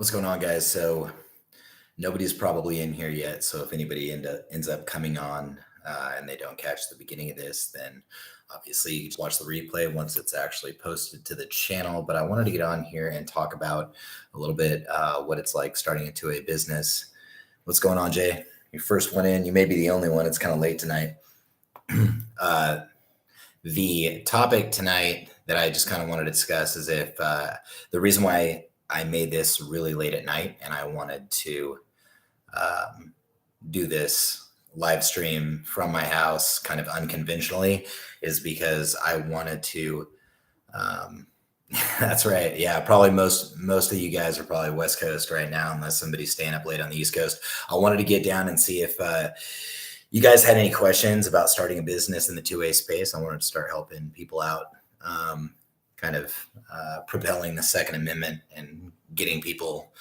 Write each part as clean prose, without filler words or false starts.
What's going on, guys? So nobody's probably in here yet. So if anybody ends up coming on and they don't catch the beginning of this, then obviously you can just watch the replay once it's actually posted to the channel. But I wanted to get on here and talk about a little bit what it's like starting a 2A business. What's going on, Jay? You first went in. You may be the only one. It's kind of late tonight. The topic tonight that I just kind of wanted to discuss is if the reason why I made this really late at night and I wanted to do this live stream from my house kind of unconventionally is because I wanted to. That's right. Yeah, probably most of you guys are probably West Coast right now, unless somebody's staying up late on the East Coast. I wanted to get down and see if you guys had any questions about starting a business in the 2A space. I wanted to start helping people out, kind of propelling the Second Amendment and getting people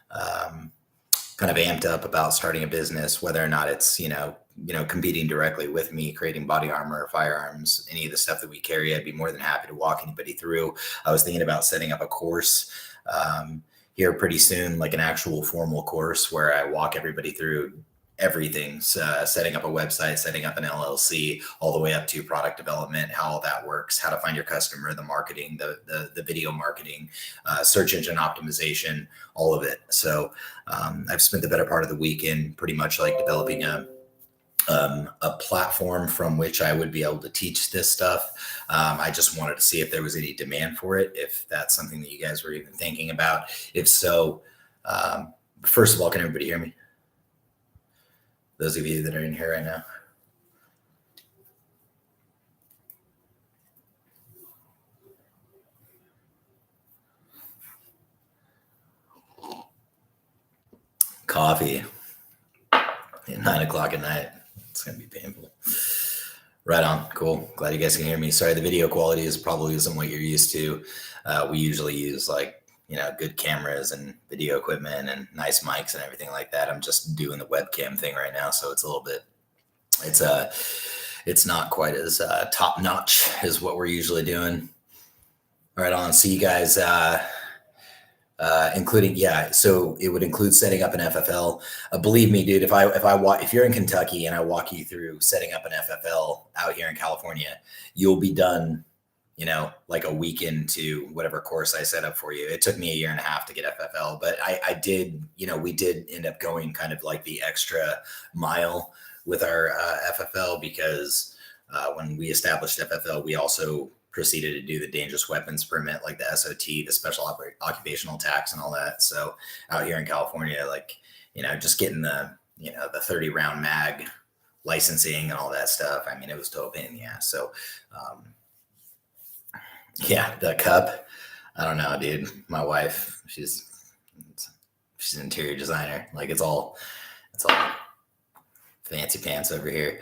kind of amped up about starting a business, whether or not it's, competing directly with me, creating body armor, firearms, any of the stuff that we carry. I'd be more than happy to walk anybody through. I was thinking about setting up a course here pretty soon, like an actual formal course where I walk everybody through everything, setting up a website, setting up an LLC, all the way up to product development, how all that works, how to find your customer, the marketing, the video marketing, search engine optimization, all of it. So I've spent the better part of the weekend pretty much like developing a platform from which I would be able to teach this stuff. I just wanted to see if there was any demand for it, if that's something that you guys were even thinking about. If so, first of all, can everybody hear me? Those of you that are in here right now. Coffee at 9 o'clock at night. It's going to be painful. Right on. Cool. Glad you guys can hear me. Sorry, the video quality is probably isn't what you're used to. We usually use good cameras and video equipment and nice mics and everything like that. I'm just doing the webcam thing right now. So it's a little bit, it's not quite as top notch as what we're usually doing. Right on. See you guys, including, so it would include setting up an FFL. Believe me, dude, if you're in Kentucky and I walk you through setting up an FFL out here in California, you'll be done, like a week into whatever course I set up for you. It took me 1.5 years to get FFL, but I did, we did end up going kind of like the extra mile with our FFL because when we established FFL, we also proceeded to do the dangerous weapons permit, like the SOT, the special occupational tax and all that. So out here in California, just getting the 30 round mag licensing and all that stuff. I mean, it was total pain in the ass. So, the cup, I don't know, dude. My wife, she's an interior designer. Like it's all fancy pants over here.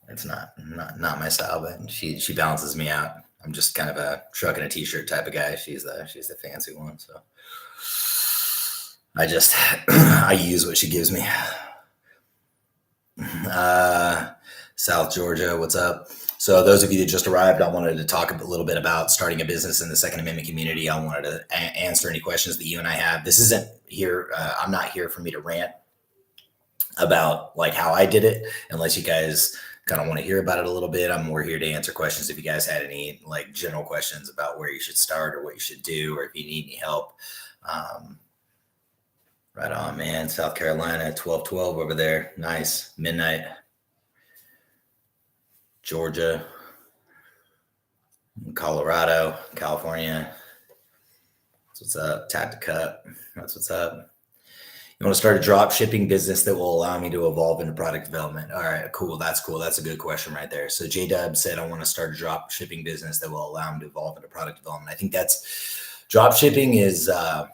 It's not my style, but she balances me out. I'm just kind of a truck and a t-shirt type of guy. She's the fancy one. So I use what she gives me. South Georgia, what's up? So those of you that just arrived, I wanted to talk a little bit about starting a business in the Second Amendment community. I wanted to answer any questions that you and I have. This isn't here. I'm not here for me to rant about like how I did it, unless you guys kind of want to hear about it a little bit. I'm more here to answer questions if you guys had any like general questions about where you should start or what you should do, or if you need any help. Right on, man. South Carolina, 12:12 over there. Nice. Midnight. Georgia, Colorado, California. That's what's up. Tacticon. That's what's up. You want to start a drop shipping business that will allow me to evolve into product development? All right, cool. That's cool. That's a good question right there. So J-Dub said, I want to start a drop shipping business that will allow him to evolve into product development. I think drop shipping is a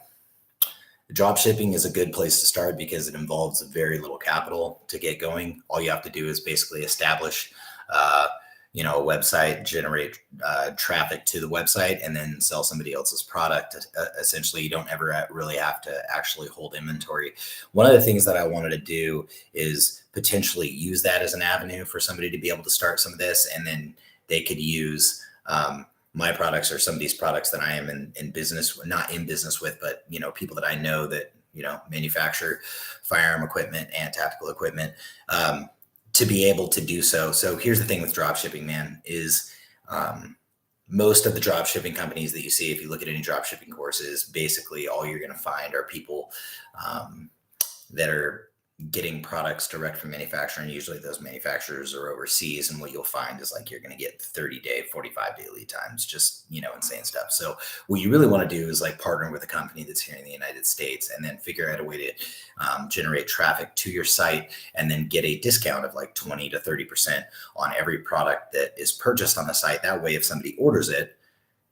good place to start because it involves very little capital to get going. All you have to do is basically establish a website, generate traffic to the website, and then sell somebody else's product. Essentially, you don't ever really have to actually hold inventory. One of the things that I wanted to do is potentially use that as an avenue for somebody to be able to start some of this, and then they could use my products or somebody's products that I am in business, not in business with, but, people that I know that, manufacture firearm equipment and tactical equipment, to be able to do so. So here's the thing with drop shipping, man, is most of the drop shipping companies that you see, if you look at any drop shipping courses, basically all you're going to find are people that are getting products direct from manufacturing. Usually those manufacturers are overseas, and what you'll find is like you're going to get 30-day, 45-day lead times, just insane stuff. So what you really want to do is like partner with a company that's here in the United States, and then figure out a way to generate traffic to your site, and then get a discount of like 20 to 30% on every product that is purchased on the site. That way, if somebody orders it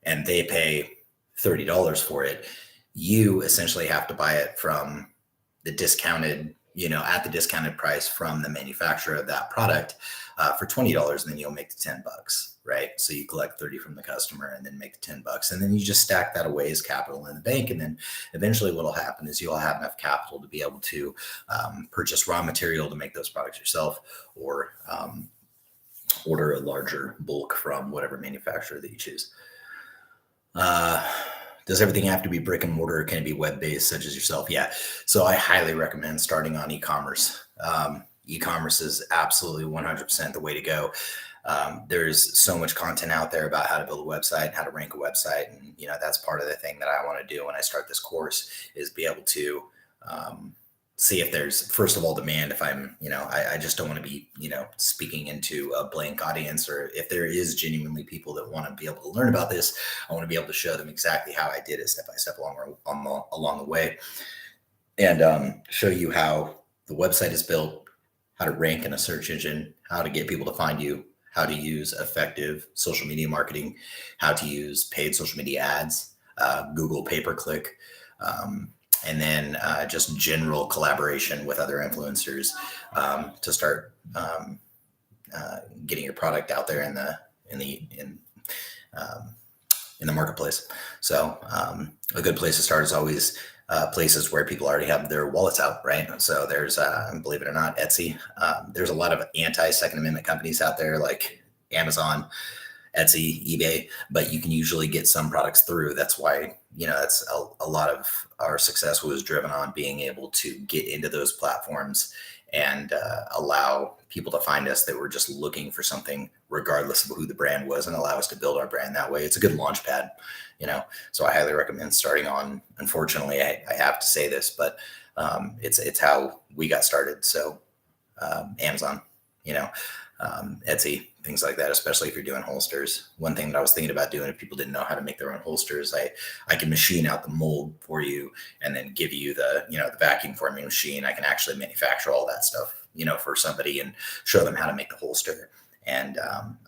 and they pay $30 for it, you essentially have to buy it from the discounted, at the discounted price from the manufacturer of that product for $20, and then you'll make the $10, right? So you collect 30 from the customer and then make the $10, and then you just stack that away as capital in the bank. And then eventually what'll happen is you'll have enough capital to be able to purchase raw material to make those products yourself, or order a larger bulk from whatever manufacturer that you choose. Does everything have to be brick and mortar, or can it be web-based, such as yourself? Yeah. So I highly recommend starting on e-commerce. E-commerce is absolutely 100% the way to go. There's so much content out there about how to build a website, how to rank a website. And, that's part of the thing that I want to do when I start this course, is be able to see if there's, first of all, demand. If I'm, I just don't want to be, speaking into a blank audience, or if there is genuinely people that want to be able to learn about this, I want to be able to show them exactly how I did it step by step along the way, and show you how the website is built, how to rank in a search engine, how to get people to find you, how to use effective social media marketing, how to use paid social media ads, Google pay-per-click, and then just general collaboration with other influencers to start getting your product out there in the marketplace. So a good place to start is always places where people already have their wallets out, right? So there's, believe it or not, Etsy. There's a lot of anti-Second Amendment companies out there like Amazon, Etsy, eBay, but you can usually get some products through. That's why, that's a lot of our success was driven on being able to get into those platforms and allow people to find us that were just looking for something, regardless of who the brand was, and allow us to build our brand that way. It's a good launch pad, so I highly recommend starting on, unfortunately, I have to say this, but it's how we got started. So Amazon, Etsy, things like that, especially if you're doing holsters. One thing that I was thinking about doing, if people didn't know how to make their own holsters, I can machine out the mold for you and then give you the vacuum forming machine. I can actually manufacture all that stuff, for somebody, and show them how to make the holster, and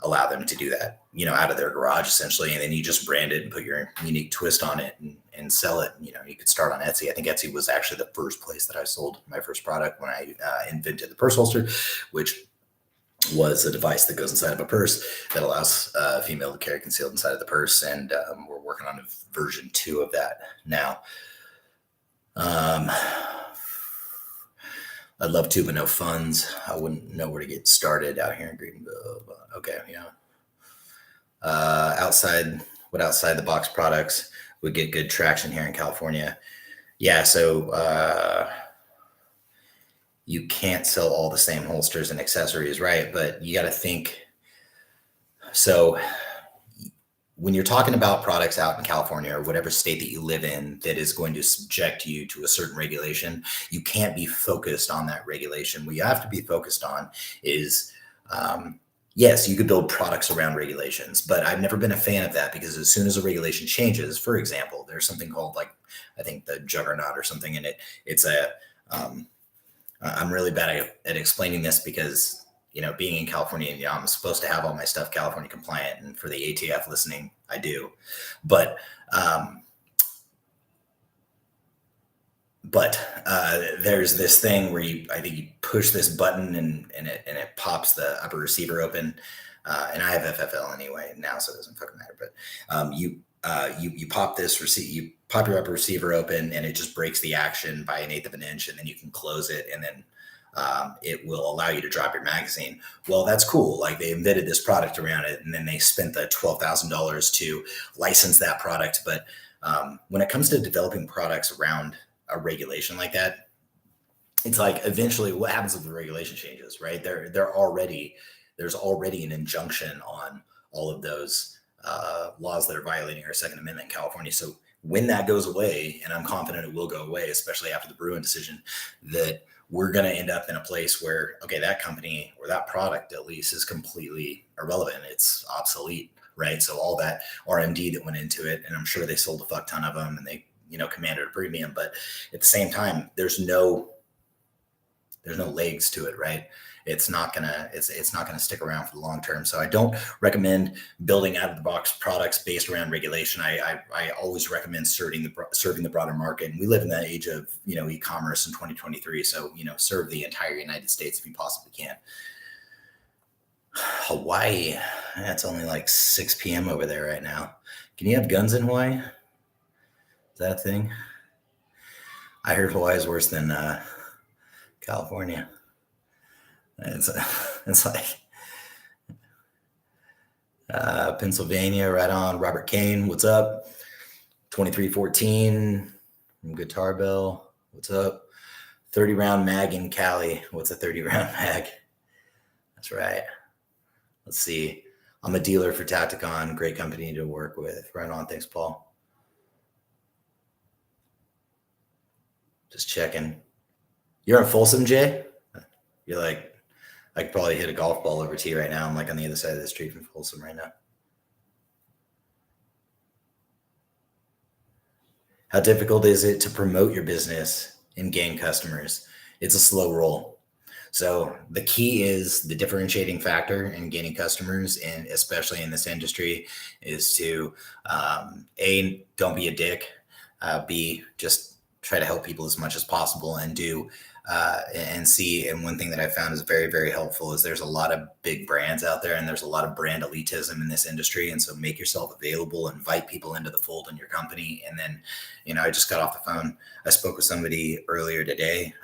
allow them to do that, out of their garage essentially. And then you just brand it and put your unique twist on it and sell it. You could start on Etsy. I think Etsy was actually the first place that I sold my first product when I invented the purse holster, which was a device that goes inside of a purse that allows a female to carry concealed inside of the purse. And we're working on a version 2 of that now. I'd love to, but no funds. I wouldn't know where to get started out here in Greenville. But okay, yeah. Outside the box products would get good traction here in California? Yeah, so you can't sell all the same holsters and accessories, right? But you got to think. So when you're talking about products out in California or whatever state that you live in that is going to subject you to a certain regulation, you can't be focused on that regulation. What you have to be focused on is, yes, you could build products around regulations, but I've never been a fan of that, because as soon as a regulation changes, for example, there's something called, like, I think the Juggernaut or something in it. It's a, I'm really bad at explaining this because, being in California, I'm supposed to have all my stuff California compliant. And for the ATF listening, I do. But there's this thing where I think you push this button and it pops the upper receiver open. And I have FFL anyway now, so it doesn't fucking matter. But you pop you pop your upper receiver open, and it just breaks the action by 1/8 of an inch, and then you can close it, and then it will allow you to drop your magazine. Well, that's cool. Like, they invented this product around it, and then they spent the $12,000 to license that product. But when it comes to developing products around a regulation like that, it's like eventually what happens if the regulation changes, right? There's already an injunction on all of those laws that are violating our Second Amendment in California. So when that goes away, and I'm confident it will go away, especially after the Bruin decision, that we're going to end up in a place where, okay, that company or that product at least is completely irrelevant. It's obsolete, right? So all that R&D that went into it, and I'm sure they sold a fuck ton of them and they, commanded a premium, but at the same time, there's no legs to it, right? It's not gonna stick around for the long term. So I don't recommend building out of the box products based around regulation. I always recommend serving the broader market. And we live in that age of e-commerce in 2023. So serve the entire United States if you possibly can. Hawaii, it's only like 6 p.m. over there right now. Can you have guns in Hawaii? Is that a thing? I heard Hawaii is worse than California. It's like Pennsylvania, right on. Robert Kane, what's up? 2314 from Guitar Bell, what's up? 30 round mag in Cali. What's a 30 round mag? That's right. Let's see. I'm a dealer for Tacticon. Great company to work with. Right on. Thanks, Paul. Just checking. You're in Folsom, Jay? You're like, I could probably hit a golf ball over to you right now. I'm like on the other side of the street from Folsom right now. How difficult is it to promote your business and gain customers? It's a slow roll. So the key is the differentiating factor in gaining customers, and especially in this industry, is to A, don't be a dick. B, just try to help people as much as possible, and do and see. And one thing that I found is very, very helpful is there's a lot of big brands out there, and there's a lot of brand elitism in this industry. And so make yourself available, invite people into the fold in your company. And then, I just got off the phone. I spoke with somebody earlier today.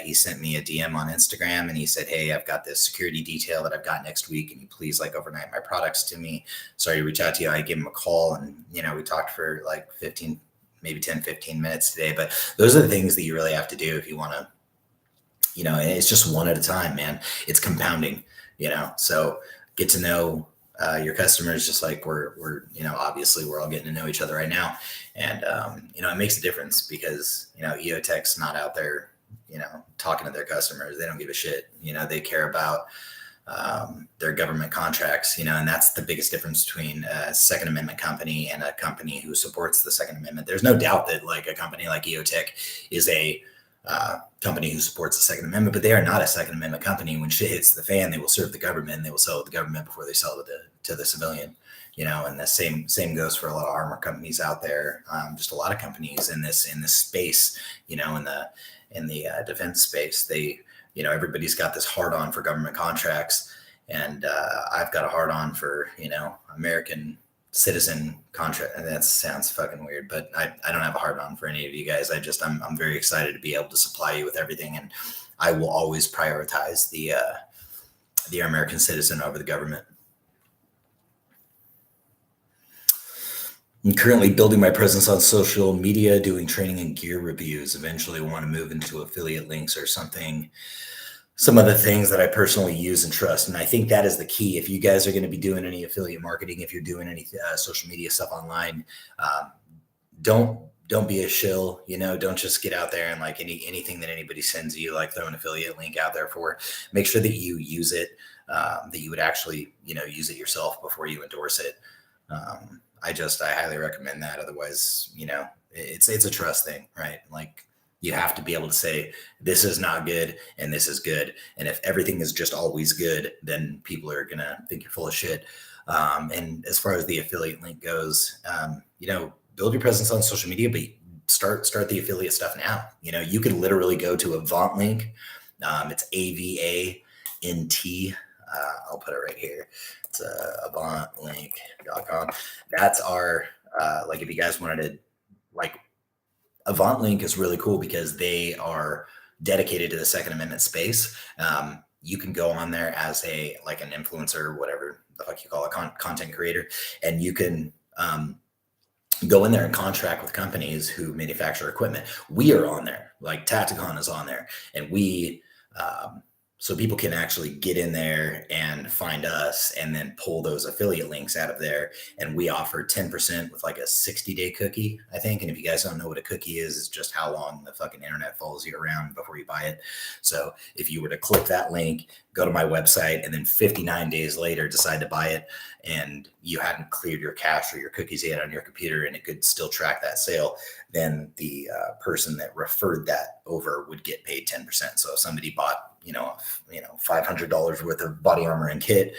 He sent me a DM on Instagram and he said, "Hey, I've got this security detail that I've got next week. Can you please overnight my products to me?" Sorry to reach out to you. I gave him a call and, we talked for like 15, maybe 10, 15 minutes today. But those are the things that you really have to do if you want to, it's just one at a time, man. It's compounding, so get to know your customers, just like we're obviously we're all getting to know each other right now. And, it makes a difference because, EOTech's not out there, talking to their customers. They don't give a shit. They care about their government contracts, and that's the biggest difference between a Second Amendment company and a company who supports the Second Amendment. There's no doubt that a company like EOTech is a company who supports the Second Amendment, but they are not a Second Amendment company. When shit hits the fan, they will serve the government and they will sell it to the government before they sell it to the civilian, and the same goes for a lot of armor companies out there. Just a lot of companies in this space, in the defense space, they, everybody's got this hard on for government contracts. And I've got a hard on for, American citizen contract. And that sounds fucking weird, but I don't have a hard on for any of you guys. I'm very excited to be able to supply you with everything. And I will always prioritize the American citizen over the government. I'm currently building my presence on social media, doing training and gear reviews. Eventually want to move into affiliate links or something, some of the things that I personally use and trust. And I think that is the key. If you guys are going to be doing any affiliate marketing, if you're doing any social media stuff online, don't be a shill, don't just get out there and anything that anybody sends you, throw an affiliate link out there for. Make sure that you use it, that you would actually, use it yourself before you endorse it. I highly recommend that. Otherwise, it's a trust thing, right? You have to be able to say, this is not good and this is good. And if everything is just always good, then people are going to think you're full of shit. And as far as the affiliate link goes, build your presence on social media, but start the affiliate stuff now. You could literally go to Avant Link. It's AVANT. I'll put it right here. It's avantlink.com. That's our, if you guys wanted to, Avant Link is really cool because they are dedicated to the Second Amendment space. You can go on there as an influencer, whatever the fuck you call a content creator, and you can go in there and contract with companies who manufacture equipment. We are on there, like Tacticon is on there, and so people can actually get in there and find us and then pull those affiliate links out of there. And we offer 10% with like a 60-day cookie, I think. And if you guys don't know what a cookie is, it's just how long the fucking internet follows you around before you buy it. So if you were to click that link, go to my website, and then 59 days later decide to buy it, and you hadn't cleared your cache or your cookies yet on your computer, and it could still track that sale, then the person that referred that over would get paid 10%. So if somebody bought, $500 worth of body armor and kit,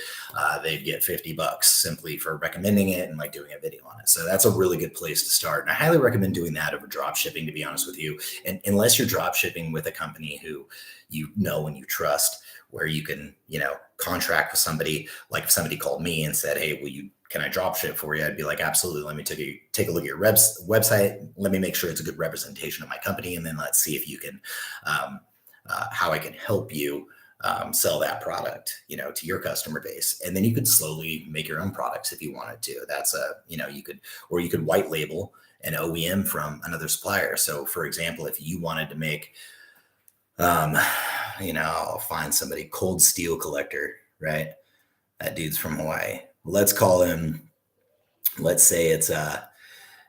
they'd get $50 simply for recommending it and like doing a video on it. So that's a really good place to start. And I highly recommend doing that over drop shipping, to be honest with you. And unless you're drop shipping with a company who you know and you trust, where you can, contract with somebody. Like if somebody called me and said, "Hey, can I drop ship for you?" I'd be like, "Absolutely. Let me take a look at your website. Let me make sure it's a good representation of my company. And then let's see if you can, how I can help you sell that product, to your customer base." And then you could slowly make your own products if you wanted to. That's you could white label an OEM from another supplier. So for example, if you wanted to make, I'll find somebody, Cold Steel Collector, right? That dude's from Hawaii. Let's call him, let's say it's,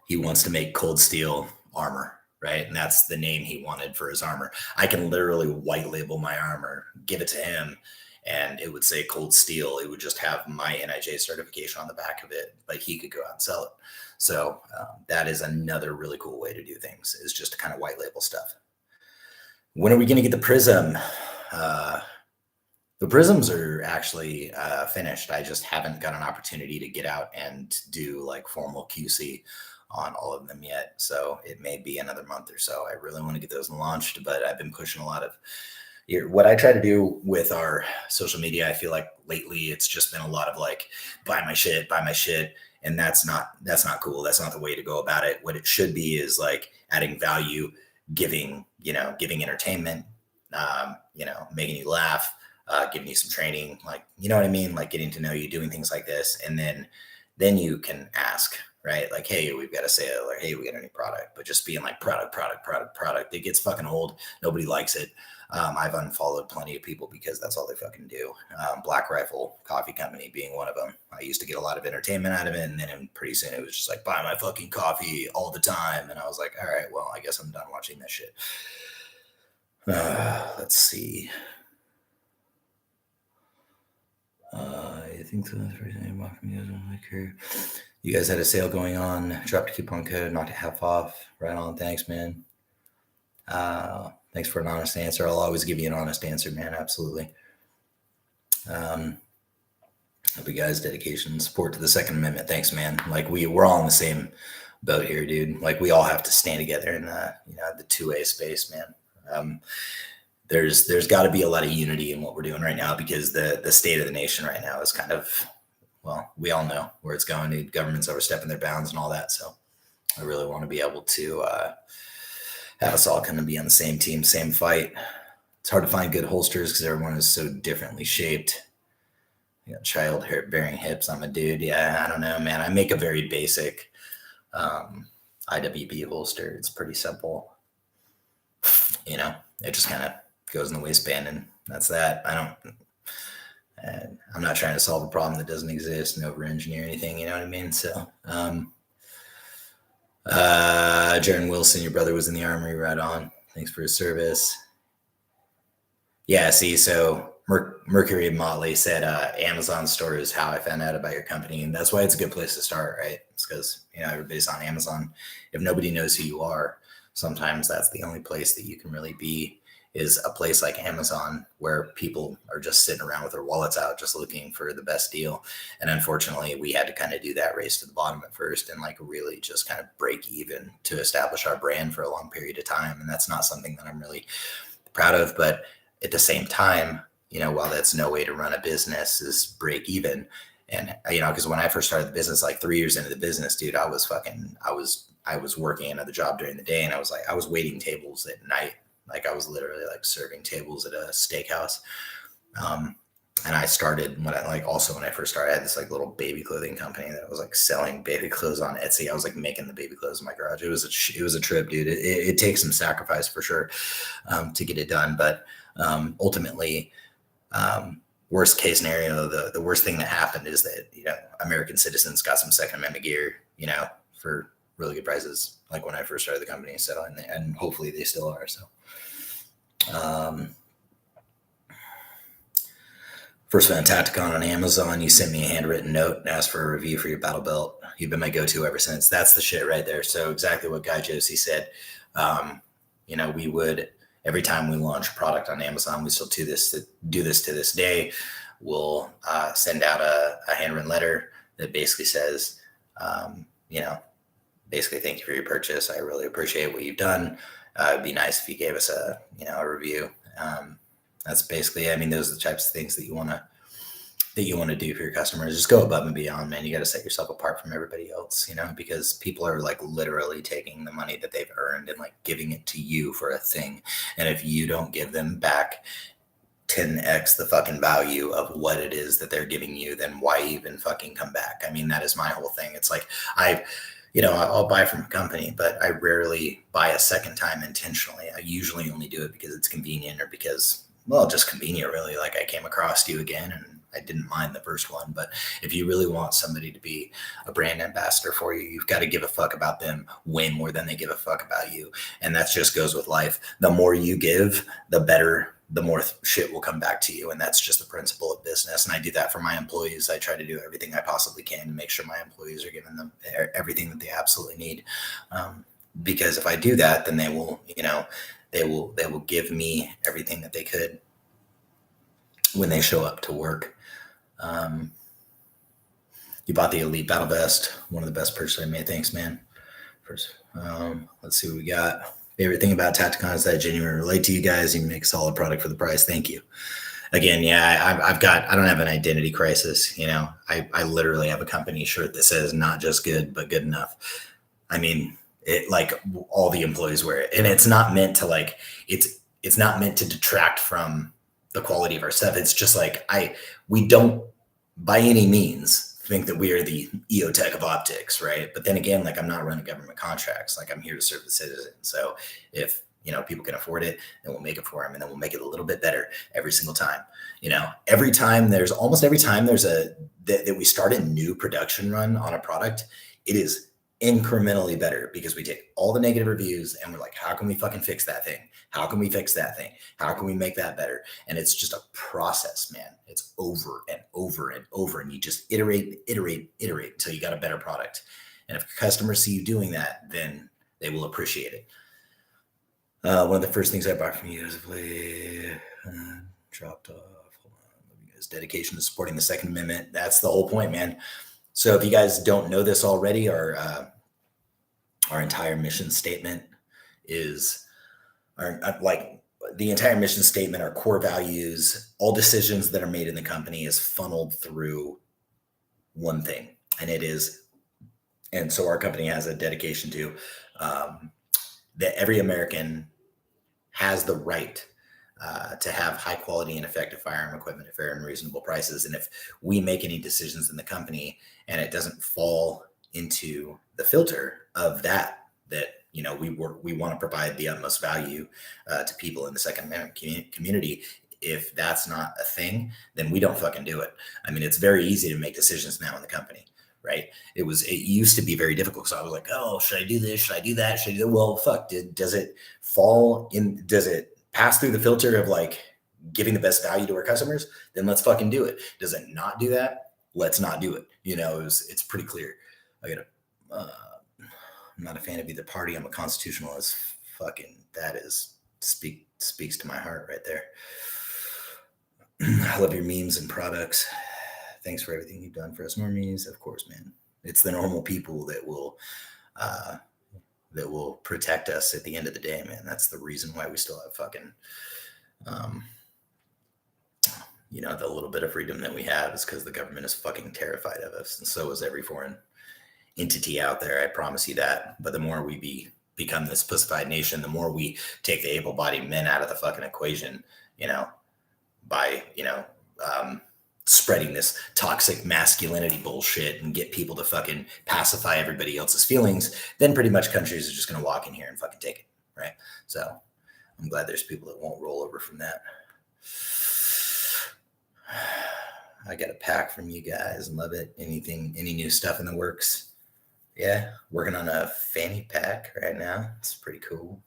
he wants to make cold steel armor, right? And that's the name he wanted for his armor. I can literally white label my armor, give it to him, and it would say cold steel. It would just have my NIJ certification on the back of it, but he could go out and sell it. So that is another really cool way to do things, is just to kind of white label stuff. When are we going to get the Prism? The Prisms are actually finished. I just haven't got an opportunity to get out and do like formal QC on all of them yet. So it may be another month or so. I really want to get those launched, but I've been pushing a lot of what I try to do with our social media. I feel like lately it's just been a lot of like, buy my shit. And that's not cool. That's not the way to go about it. What it should be is like adding value, giving entertainment, making you laugh, giving you some training, like, you know what I mean? Like getting to know you, doing things like this. And then you can ask, right? Like, "Hey, we've got a sale," or, "Hey, we got any product," but just being like product. It gets fucking old. Nobody likes it. I've unfollowed plenty of people because that's all they fucking do. Black Rifle Coffee Company being one of them. I used to get a lot of entertainment out of it. And then pretty soon it was just like, "Buy my fucking coffee all the time." And I was like, all right, well, I guess I'm done watching this shit. Let's see. I think so. You guys had a sale going on. Dropped a coupon code, knocked it half off. Right on. Thanks, man. Thanks for an honest answer. I'll always give you an honest answer, man. Absolutely. Hope you guys' dedication and support to the Second Amendment. Thanks, man. Like we're all in the same boat here, dude. Like we all have to stand together in the 2A space, man. There's got to be a lot of unity in what we're doing right now, because the state of the nation right now is kind of, well, we all know where it's going. The government's overstepping their bounds and all that. So I really want to be able to have us all kind of be on the same team, same fight. It's hard to find good holsters because everyone is so differently shaped. You got child-bearing hips. I'm a dude. Yeah, I don't know, man. I make a very basic IWB holster. It's pretty simple. It just kind of goes in the waistband, and that's that. I'm not trying to solve a problem that doesn't exist and over-engineer anything. You know what I mean? So, Jaron Wilson, your brother was in the Army. Right on. Thanks for his service. Yeah, see, so Mercury Motley said Amazon store is how I found out about your company. And that's why it's a good place to start, right? It's because, everybody's on Amazon. If nobody knows who you are, sometimes that's the only place that you can really be, is a place like Amazon, where people are just sitting around with their wallets out, just looking for the best deal. And unfortunately, we had to kind of do that race to the bottom at first and like really just kind of break even to establish our brand for a long period of time. And that's not something that I'm really proud of. But at the same time, while that's no way to run a business, is break even. And, because when I first started the business, like 3 years into the business, dude, I was working another job during the day, and I was waiting tables at night. Like I was literally like serving tables at a steakhouse. And I started when I first started, I had this like little baby clothing company that was like selling baby clothes on Etsy. I was like making the baby clothes in my garage. It was a trip, dude. It takes some sacrifice for sure to get it done. But ultimately, worst case scenario, the worst thing that happened is that, American citizens got some Second Amendment gear, for really good prices, like when I first started the company. So, and hopefully they still are. So, first found Tacticon on Amazon. You sent me a handwritten note and asked for a review for your battle belt. You've been my go-to ever since. That's the shit right there. So exactly what Guy Josie said. We would, every time we launch a product on Amazon, we still do this to this day. We'll send out a handwritten letter that basically says, basically, thank you for your purchase. I really appreciate what you've done. It'd be nice if you gave us a review. That's basically, those are the types of things that you want to do for your customers. Just go above and beyond, man. You got to set yourself apart from everybody else, because people are like literally taking the money that they've earned and like giving it to you for a thing. And if you don't give them back 10x the fucking value of what it is that they're giving you, then why even fucking come back? That is my whole thing. It's like, I'll buy from a company, but I rarely buy a second time intentionally. I usually only do it because it's convenient or because, well, just convenient really. Like I came across you again and I didn't mind the first one. But if you really want somebody to be a brand ambassador for you, you've got to give a fuck about them way more than they give a fuck about you. And that just goes with life. The more you give, the better, the more shit will come back to you. And that's just the principle of business. And I do that for my employees. I try to do everything I possibly can to make sure my employees are giving them everything that they absolutely need. Because if I do that, then they will, they will give me everything that they could when they show up to work. You bought the Elite Battle Vest, one of the best purchases I made. Thanks, man. First, let's see what we got. Favorite thing about Tacticon is that I genuinely relate to you guys. You make a solid product for the price. Thank you. Again, yeah, I don't have an identity crisis. I literally have a company shirt that says not just good, but good enough. It like all the employees wear it, and it's not meant to like, it's not meant to detract from the quality of our stuff. It's just like, we don't by any means think that we are the EOTech of optics, right? But then again, like I'm not running government contracts. Like I'm here to serve the citizen. So if people can afford it, then we'll make it for them, and then we'll make it a little bit better every single time. Every time there's that we start a new production run on a product, it is incrementally better because we take all the negative reviews and we're like, how can we fucking fix that thing? How can we fix that thing? How can we make that better? And it's just a process, man. It's over and over and over. And you just iterate until you got a better product. And if customers see you doing that, then they will appreciate it. One of the first things I bought from you is dropped off. Hold on. You guys' dedication to supporting the Second Amendment. That's the whole point, man. So if you guys don't know this already, our entire mission statement is the entire mission statement, our core values, all decisions that are made in the company is funneled through one thing. And so our company has a dedication to that every American has the right to have high quality and effective firearm equipment at fair and reasonable prices. And if we make any decisions in the company and it doesn't fall into the filter of that we want to provide the utmost value to people in the Second Amendment community. If that's not a thing, then we don't fucking do it. It's very easy to make decisions now in the company, right? It used to be very difficult. So I was like, oh, should I do this? Should I do that? Should I do that? Well, fuck, does it pass through the filter of like giving the best value to our customers? Then let's fucking do it. Does it not do that? Let's not do it. It's pretty clear. I'm not a fan of either party. I'm a constitutionalist. Fucking, that speaks to my heart right there. I love your memes and products. Thanks for everything you've done for us normies. Of course, man. It's the normal people that will protect us at the end of the day, man. That's the reason why we still have fucking, the little bit of freedom that we have is because the government is fucking terrified of us. And so is every foreign entity out there. I promise you that. But the more we become this pussified nation, the more we take the able-bodied men out of the fucking equation, by, spreading this toxic masculinity bullshit and get people to fucking pacify everybody else's feelings, then pretty much countries are just going to walk in here and fucking take it, right? So I'm glad there's people that won't roll over from that. I got a pack from you guys. Love it. Any new stuff in the works? Yeah, working on a fanny pack right now. It's pretty cool.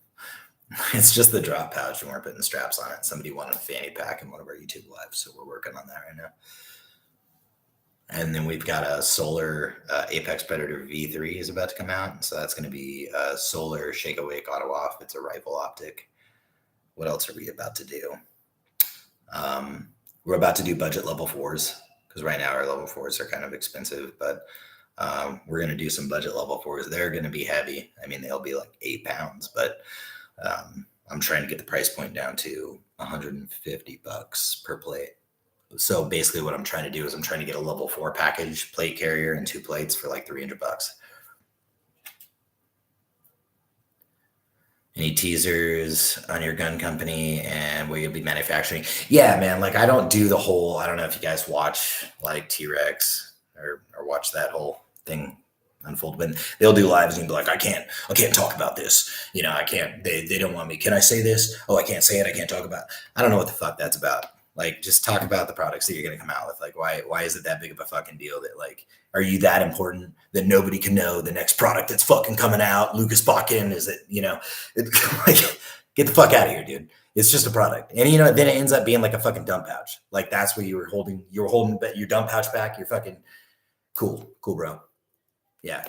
It's just the drop pouch and we're putting straps on it. Somebody wanted a fanny pack in one of our YouTube lives, so we're working on that right now. And then we've got a solar Apex Predator V3 is about to come out. So that's going to be a solar shake awake auto off. It's a rifle optic. What else are we about to do? We're about to do budget level 4s because right now our level 4s are kind of expensive, but we're going to do some budget level 4s. They're going to be heavy. I mean, they'll be like 8 pounds, but I'm trying to get the price point down to $150 per plate. So basically what I'm trying to do is I'm trying to get a level 4 package, plate carrier, and 2 plates for like $300. Any teasers on your gun company and where you'll be manufacturing? Yeah, man. Like I don't do the whole, I don't know if you guys watch like T-Rex or watch that whole thing unfold, but they'll do lives and be like, I can't talk about this. You know, I can't, they don't want me. Can I say this? Oh, I can't say it. I can't talk about it. I don't know what the fuck that's about. Like, just talk about the products that you're going to come out with. Like, why is it that big of a fucking deal that like, are you that important that nobody can know the next product that's fucking coming out? Lucas Bakken, is it, you know, like, get the fuck out of here, dude. It's just a product. And, you know, then it ends up being like a fucking dump pouch. Like, that's where you were holding your dump pouch back. You're fucking cool, bro. Yeah.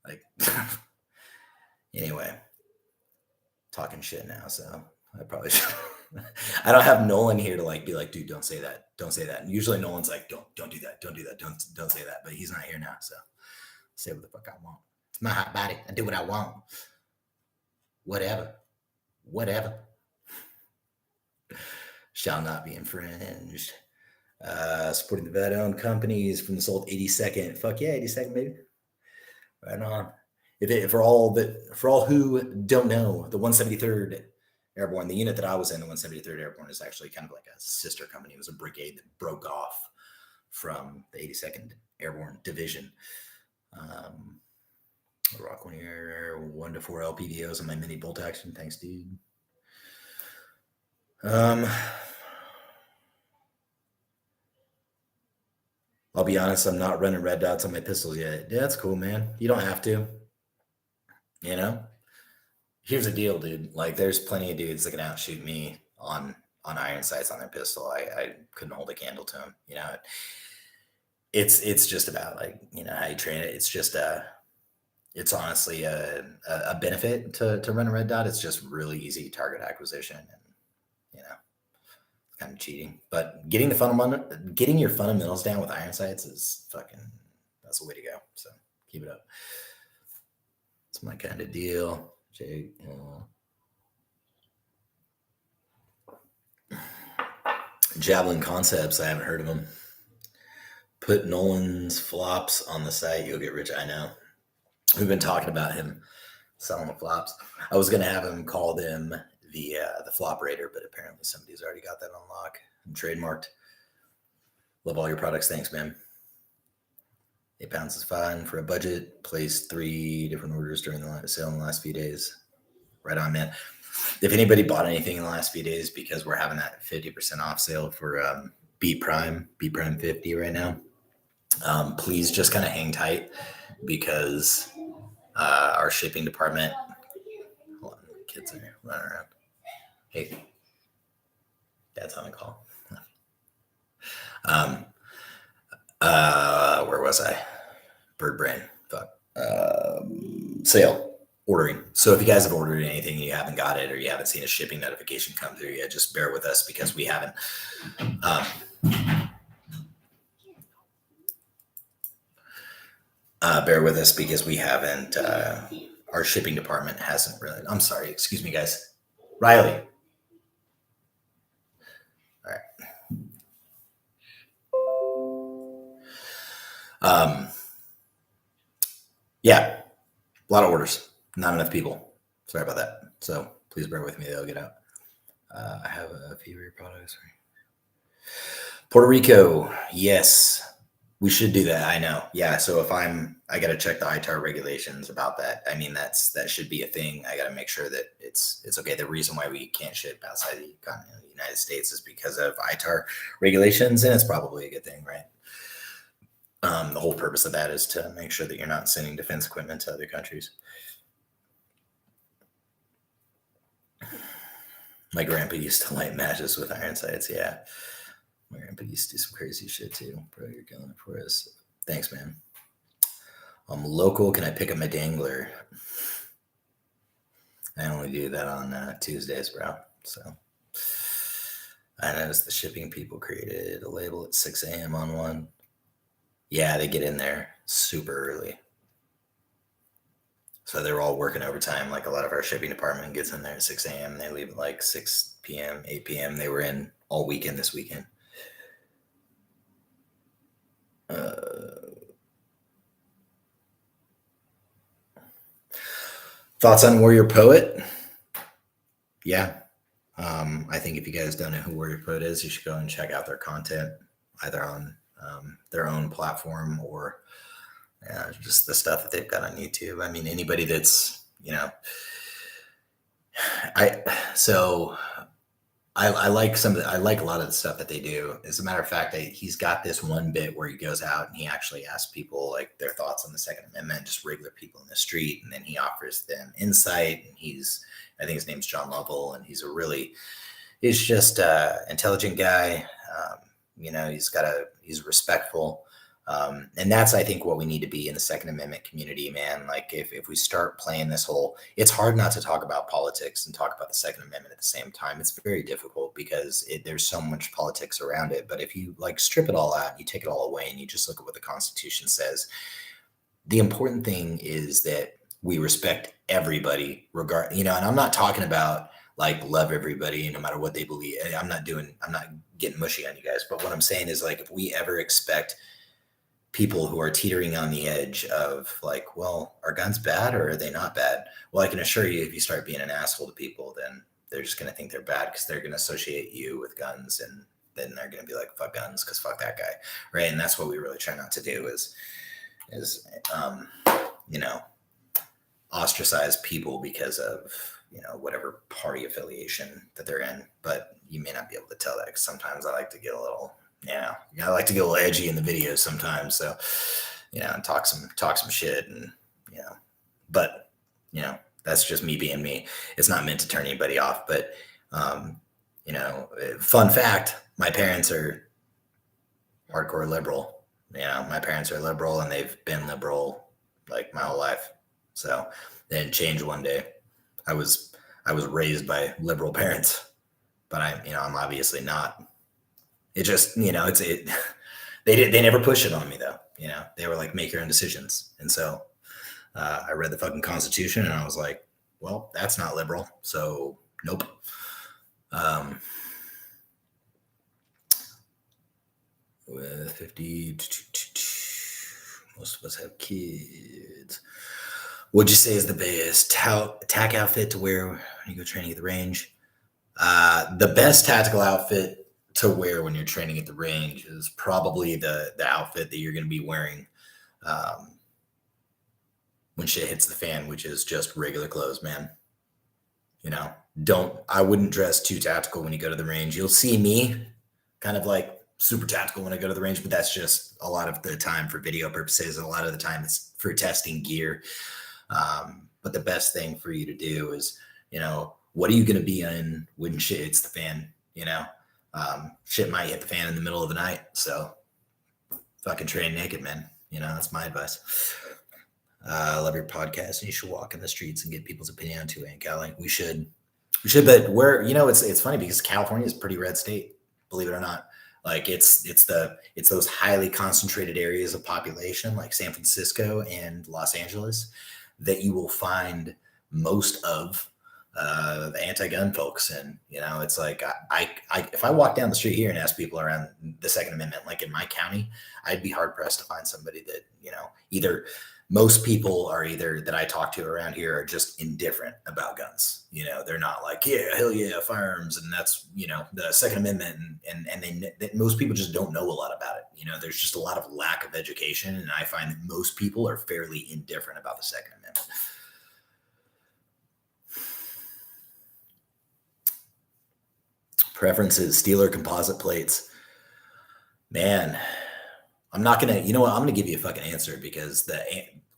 Like, anyway, talking shit now. So I probably should. I don't have Nolan here to like be like, dude, don't say that. Don't say that. And usually Nolan's like, don't do that. Don't do that. Don't say that. But he's not here now. So say what the fuck I want. It's my hot body. I do what I want. Whatever. Shall not be infringed. Supporting the vet-owned companies from the sold 82nd. Fuck yeah, 82nd, baby. Right on. For all who don't know, the 173rd Airborne, the unit that I was in, the 173rd Airborne, is actually kind of like a sister company. It was a brigade that broke off from the 82nd Airborne Division. Rock 1 year, 1 to 4 LPDOs on my mini bolt action. Thanks, dude. I'll be honest, I'm not running red dots on my pistols yet. Yeah, that's cool, man. You don't have to. You know? Here's the deal, dude. Like, there's plenty of dudes that can outshoot me on iron sights on their pistol. I couldn't hold a candle to them. You know, it's just about like, you know, how you train it. It's just it's honestly a benefit to run a red dot. It's just really easy target acquisition, and you know, it's kind of cheating. But getting your fundamentals down with iron sights is that's the way to go. So keep it up. It's my kind of deal. Jake, Javelin Concepts, I haven't heard of them. Put Nolan's flops on the site, you'll get rich. I know. We've been talking about him selling the flops. I was going to have him call them the Flop Raider, but apparently somebody's already got that on lock and trademarked. Love all your products. Thanks, man. 8 pounds is fine for a budget. Placed 3 different orders during the sale in the last few days. Right on, man. If anybody bought anything in the last few days, because we're having that 50% off sale for B Prime 50 right now, please just kind of hang tight, because our shipping department, hold on, kids are running around. Hey, Dad's on the call. Where was I? Bird brain. Fuck. Sale. Ordering. So if you guys have ordered anything and you haven't got it, or you haven't seen a shipping notification come through yet, just bear with us, because we haven't. Bear with us because we haven't. Our shipping department hasn't really. I'm sorry. Excuse me, guys. Riley. All right. Yeah, a lot of orders. Not enough people. Sorry about that. So please bear with me. They'll get out. I have a few of your products. Puerto Rico, yes. We should do that. I know. Yeah. So if I got to check the ITAR regulations about that. I mean, that should be a thing. I got to make sure that it's okay. The reason why we can't ship outside the continent of the United States is because of ITAR regulations, and it's probably a good thing, right? The whole purpose of that is to make sure that you're not sending defense equipment to other countries. My grandpa used to light matches with iron sights. Yeah. My grandpa used to do some crazy shit too. Bro, you're killing it for us. Thanks, man. I'm local. Can I pick up my dangler? I only do that on Tuesdays, bro. So I noticed the shipping people created a label at 6 a.m. on one. Yeah, they get in there super early. So they're all working overtime. Like a lot of our shipping department gets in there at 6 a.m. They leave at like 6 p.m., 8 p.m. They were in all weekend this weekend. Thoughts on Warrior Poet? Yeah. I think if you guys don't know who Warrior Poet is, you should go and check out their content, either on their own platform or just the stuff that they've got on YouTube. I mean, anybody that's, I like I like a lot of the stuff that they do. As a matter of fact, he's got this one bit where he goes out and he actually asks people like their thoughts on the Second Amendment, just regular people in the street, and then he offers them insight. And I think his name's John Lovell, and he's just a intelligent guy. He's respectful. And that's, I think, what we need to be in the Second Amendment community, man. Like if we start playing this it's hard not to talk about politics and talk about the Second Amendment at the same time. It's very difficult because there's so much politics around it. But if you like strip it all out, you take it all away and you just look at what the Constitution says, the important thing is that we respect everybody and I'm not talking about like love everybody no matter what they believe. I'm not getting mushy on you guys, but what I'm saying is like, if we ever expect people who are teetering on the edge of like, well, are guns bad or are they not bad? Well, I can assure you, if you start being an asshole to people, then they're just going to think they're bad because they're going to associate you with guns, and then they're going to be like, fuck guns because fuck that guy, right? And that's what we really try not to do is ostracize people because of whatever party affiliation that they're in. But you may not be able to tell that because sometimes I like to get a little edgy in the videos sometimes. So, and talk some shit and, but, that's just me being me. It's not meant to turn anybody off, but, fun fact, my parents are hardcore liberal. My parents are liberal and they've been liberal like my whole life. So they didn't change one day. I was raised by liberal parents, but I'm obviously not. It just, they never push it on me though. They were like, make your own decisions. And so I read the fucking Constitution and I was like, well, that's not liberal. So nope. With 50, most of us have kids. What'd you say is the best tack outfit to wear when you go training at the range? The best tactical outfit to wear when you're training at the range is probably the outfit that you're going to be wearing when shit hits the fan, which is just regular clothes, man. I wouldn't dress too tactical when you go to the range. You'll see me kind of like super tactical when I go to the range, but that's just a lot of the time for video purposes. And a lot of the time it's for testing gear. But the best thing for you to do is, what are you going to be in when shit hits the fan? Shit might hit the fan in the middle of the night. So fucking train naked, man. That's my advice. I love your podcast and you should walk in the streets and get people's opinion on 2A in Cali. We should, but it's funny because California is a pretty red state, believe it or not. Like it's those highly concentrated areas of population like San Francisco and Los Angeles that you will find most of the anti-gun folks. And, it's like, if I walk down the street here and ask people around the Second Amendment, like in my county, I'd be hard pressed to find somebody that, either most people are either that I talk to around here are just indifferent about guns. They're not like, yeah, hell yeah, firearms. And that's, the Second Amendment. And most people just don't know a lot about it. There's just a lot of lack of education. And I find that most people are fairly indifferent about the Second Amendment. Preferences, steel or composite plates. Man, I'm not gonna, I'm gonna give you a fucking answer, because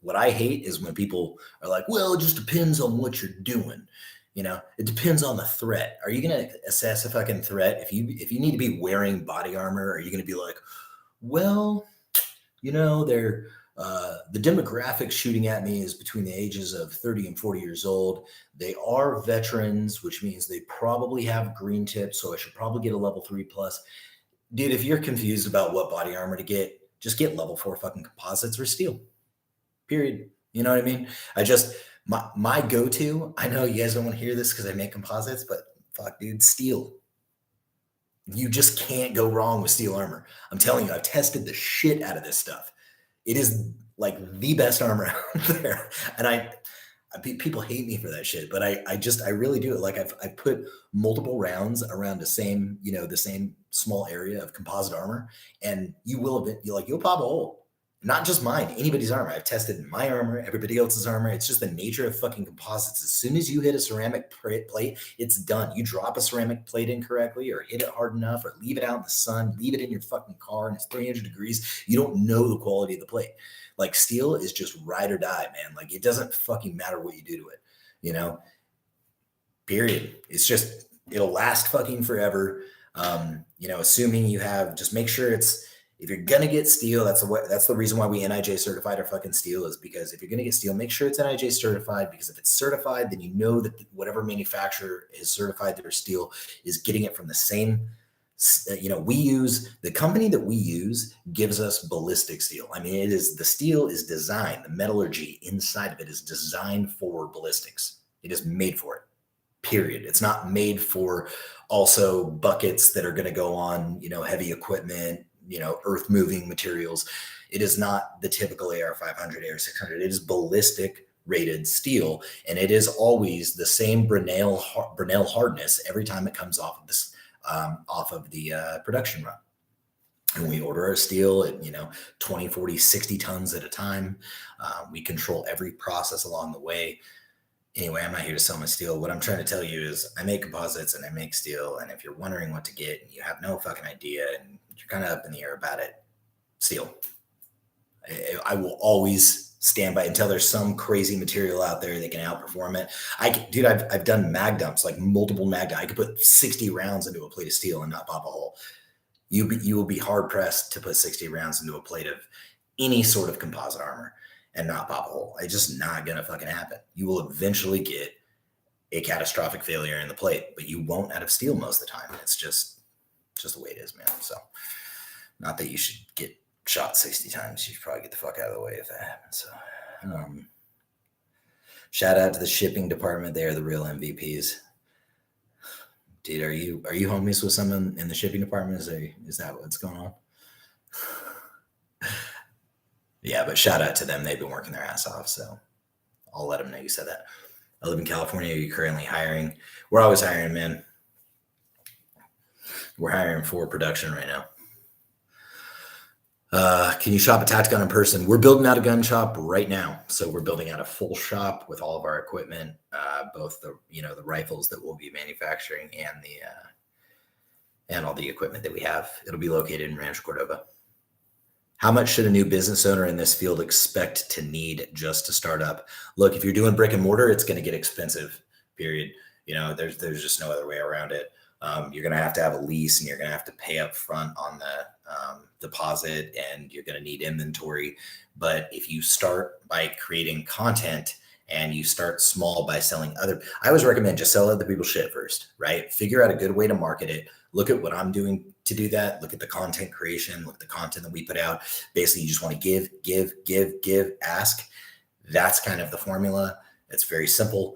what I hate is when people are like, well, it just depends on what you're doing. It depends on the threat. Are you gonna assess a fucking threat if you need to be wearing body armor? Are you gonna be like, well, they're the demographic shooting at me is between the ages of 30 and 40 years old. They are veterans, which means they probably have green tips, so I should probably get a level 3+. Dude, if you're confused about what body armor to get, just get level 4 fucking composites or steel. Period. You know what I mean? My go-to, I know you guys don't want to hear this because I make composites, but fuck, dude, steel. You just can't go wrong with steel armor. I'm telling you, I've tested the shit out of this stuff. It is like the best armor out there. And people hate me for that shit, but I really do it. Like I put multiple rounds around the same small area of composite armor, and you'll pop a hole. Not just mine, anybody's armor. I've tested my armor, everybody else's armor. It's just the nature of fucking composites. As soon as you hit a ceramic plate, it's done. You drop a ceramic plate incorrectly, or hit it hard enough, or leave it out in the sun, leave it in your fucking car and it's 300 degrees, you don't know the quality of the plate. Like steel is just ride or die, man. Like it doesn't fucking matter what you do to it, period. It's just, it'll last fucking forever. Assuming you have, just make sure if you're gonna get steel, that's the reason why we NIJ certified our fucking steel, is because if you're gonna get steel, make sure it's NIJ certified, because if it's certified, then you know that whatever manufacturer is certified their steel is getting it from the same. The company that we use gives us ballistic steel. I mean, the steel is designed, the metallurgy inside of it is designed for ballistics. It is made for it. Period. It's not made for also buckets that are going to go on, heavy equipment, earth moving materials. It is not the typical AR-500, AR-600. It is ballistic rated steel, and it is always the same Brunel hardness every time it comes off of the production run. And we order our steel at 20, 40, 60 tons at a time. We control every process along the way. Anyway, I'm not here to sell my steel. What I'm trying to tell you is I make composites and I make steel. And if you're wondering what to get and you have no fucking idea and you're kind of up in the air about it, steel. I will always stand by until there's some crazy material out there that can outperform it. I've done mag dumps, like multiple mag dumps. I could put 60 rounds into a plate of steel and not pop a hole. You will be hard pressed to put 60 rounds into a plate of any sort of composite armor and not pop a hole. It's just not going to fucking happen. You will eventually get a catastrophic failure in the plate, but you won't out of steel most of the time. It's just the way it is, man. So not that you should get shot 60 times. You should probably get the fuck out of the way if that happens. So shout out to the shipping department. They are the real MVPs. Dude, are you homies with someone in the shipping department? Is that what's going on? Yeah, but shout out to them. They've been working their ass off. So I'll let them know you said that. I live in California. Are you currently hiring? We're always hiring, man. We're hiring for production right now. Can you shop a Tacticon in person? We're building out a gun shop right now. So we're building out a full shop with all of our equipment, both the rifles that we'll be manufacturing and all the equipment that we have. It'll be located in Rancho Cordova. How much should a new business owner in this field expect to need just to start up? Look, if you're doing brick and mortar, it's going to get expensive, period. There's just no other way around it. You're going to have a lease, and you're going to have to pay up front on the deposit, and you're going to need inventory. But if you start by creating content and you start small by selling I always recommend just sell other people's shit first, right? Figure out a good way to market it. Look at what I'm doing to do that. Look at the content creation, look at the content that we put out. Basically, you just want to give, ask. That's kind of the formula. It's very simple.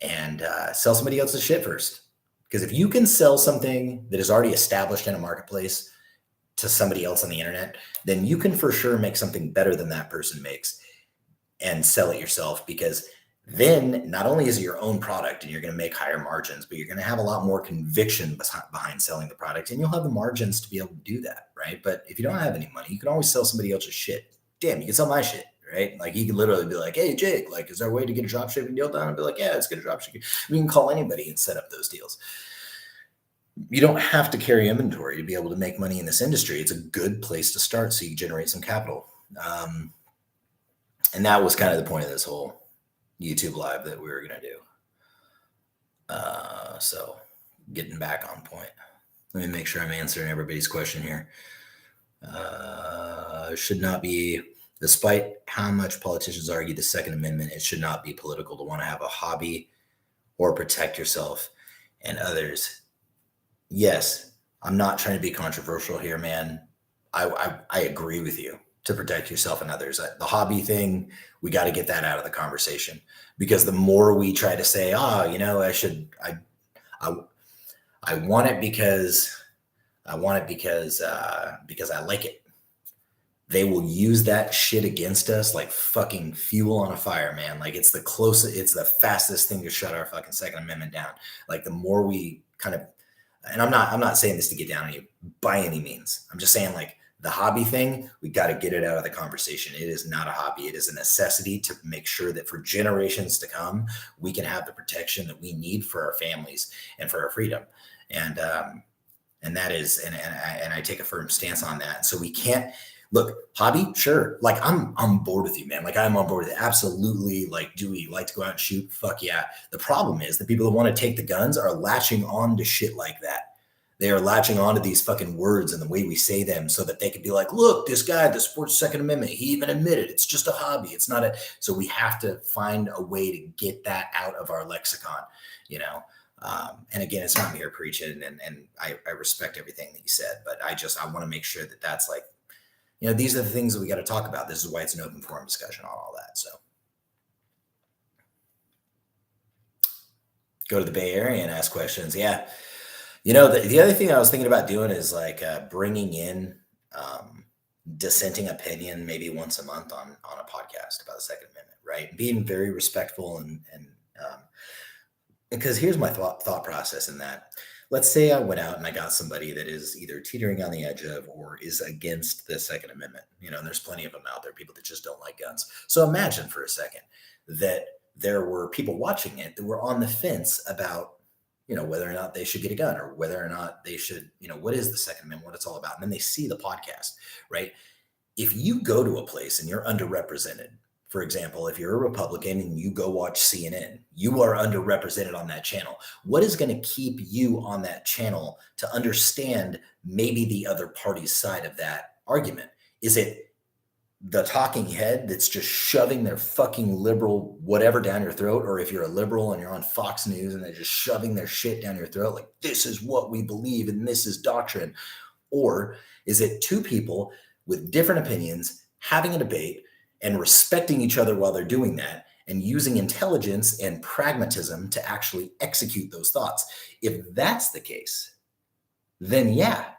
and sell somebody else's shit first. Because if you can sell something that is already established in a marketplace to somebody else on the internet, then you can for sure make something better than that person makes and sell it yourself, because then not only is it your own product and you're going to make higher margins, but you're going to have a lot more conviction behind selling the product, and you'll have the margins to be able to do that, right? But if you don't have any money, you can always sell somebody else's shit. Damn, you can sell my shit, right? Like you can literally be like, hey, Jake, like, is there a way to get a drop shipping deal done? And be like, yeah, let's get a drop shipping. We can call anybody and set up those deals. You don't have to carry inventory to be able to make money in this industry. It's a good place to start so you generate some capital. And that was kind of the point of this whole YouTube live that we were going to do. So getting back on point. Let me make sure I'm answering everybody's question here. Should not be, despite how much politicians argue the Second Amendment, it should not be political to want to have a hobby or protect yourself and others. Yes, I'm not trying to be controversial here, man. I agree with you, to protect yourself and others. The hobby thing, we got to get that out of the conversation, because the more we try to say, I want it because I like it, they will use that shit against us like fucking fuel on a fire, man. Like it's the fastest thing to shut our fucking Second Amendment down. Like the more we kind of, and I'm not saying this to get down on you by any means. I'm just saying, like, the hobby thing, we got to get it out of the conversation. It is not a hobby. It is a necessity to make sure that for generations to come, we can have the protection that we need for our families and for our freedom. And that is, and I take a firm stance on that. So we can't, look, hobby, sure. Like I'm on board with you, man. Like I'm on board with it. Absolutely. Like, do we like to go out and shoot? Fuck yeah. The problem is the people that want to take the guns are latching on to shit like that. They are latching on to these fucking words and the way we say them so that they can be like, look, this guy that supports Second Amendment, he even admitted it's just a hobby. It's not a, so we have to find a way to get that out of our lexicon, you know? And again, it's not me here preaching, and I respect everything that you said, but I want to make sure that that's like, you know, these are the things that we got to talk about. This is why it's an open forum discussion on all that. So go to the Bay Area and ask questions. Yeah. You know, the other thing I was thinking about doing is like bringing in dissenting opinion maybe once a month on a podcast about the Second Amendment, right? Being very respectful and because here's my thought process in that. Let's say I went out and I got somebody that is either teetering on the edge of or is against the Second Amendment. You know, and there's plenty of them out there, people that just don't like guns. So imagine for a second that there were people watching it that were on the fence about, you know, whether or not they should get a gun or whether or not they should, you know, what is the Second Amendment, what it's all about. And then they see the podcast, right? If you go to a place and you're underrepresented, for example, if you're a Republican and you go watch CNN, you are underrepresented on that channel. What is going to keep you on that channel to understand maybe the other party's side of that argument? Is it the talking head that's just shoving their fucking liberal whatever down your throat? Or if you're a liberal and you're on Fox News and they're just shoving their shit down your throat, like this is what we believe and this is doctrine? Or is it two people with different opinions having a debate and respecting each other while they're doing that and using intelligence and pragmatism to actually execute those thoughts? If that's the case, then yeah,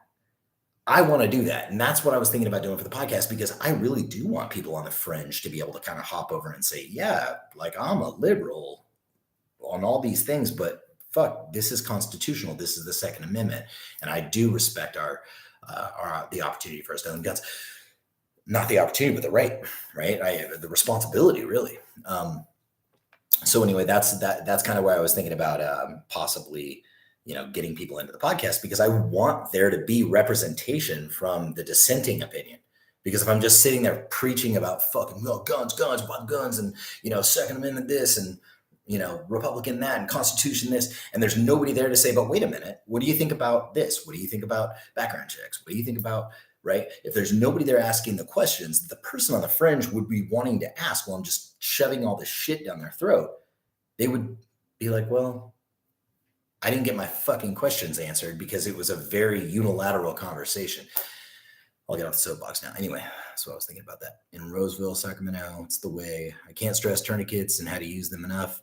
I want to do that. And that's what I was thinking about doing for the podcast, because I really do want people on the fringe to be able to kind of hop over and say, yeah, like I'm a liberal on all these things, but fuck, this is constitutional. This is the Second Amendment. And I do respect the opportunity for us to own guns. Not the opportunity, but the right? The responsibility, really. So anyway, that's kind of why I was thinking about possibly, you know, getting people into the podcast, because I want there to be representation from the dissenting opinion. Because if I'm just sitting there preaching about fucking guns, and, you know, Second Amendment this, and, you know, Republican that, and Constitution this, and there's nobody there to say, but wait a minute, what do you think about this? What do you think about background checks? What do you think about, right? If there's nobody there asking the questions, the person on the fringe would be wanting to ask, well, I'm just shoving all this shit down their throat. They would be like, well, I didn't get my fucking questions answered because it was a very unilateral conversation. I'll get off the soapbox now. Anyway, that's what I was thinking about that. In Roseville, Sacramento, it's the way. I can't stress tourniquets and how to use them enough.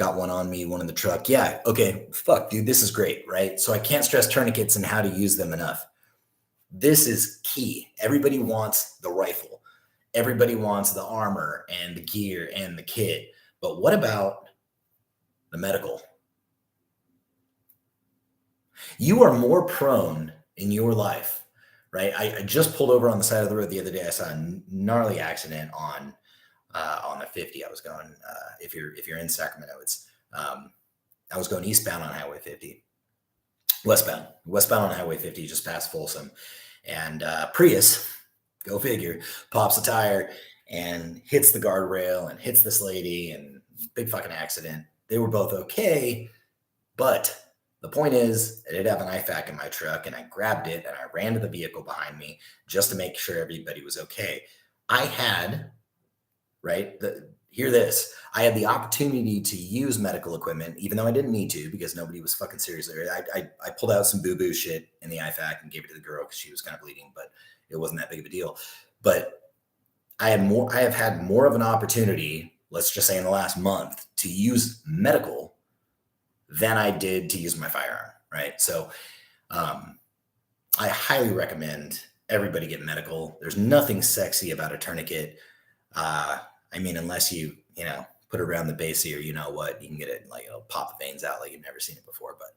got one on me, one in the truck. Yeah, okay, fuck, dude, this is great, right? So I can't stress tourniquets and how to use them enough. This is key. Everybody wants the rifle. Everybody wants the armor and the gear and the kit. But what about the medical? You are more prone in your life, right? I just pulled over on the side of the road the other day. I saw a gnarly accident on the 50. I was going if you're in Sacramento, it's I was going eastbound on Highway 50, westbound on Highway 50, just past Folsom, and Prius, go figure, pops a tire and hits the guardrail and hits this lady, and big fucking accident. They were both okay, but the point is, I did have an IFAC in my truck, and I grabbed it and I ran to the vehicle behind me just to make sure everybody was okay. I had, right, hear this, I had the opportunity to use medical equipment, even though I didn't need to because nobody was fucking serious. I pulled out some boo-boo shit in the IFAC and gave it to the girl because she was kind of bleeding, but it wasn't that big of a deal. But I have had more of an opportunity, let's just say in the last month, to use medical than I did to use my firearm, right? So I highly recommend everybody get medical. There's nothing sexy about a tourniquet. I mean, unless you put it around the base here, you know what, you can get it, like it'll pop the veins out like you've never seen it before. But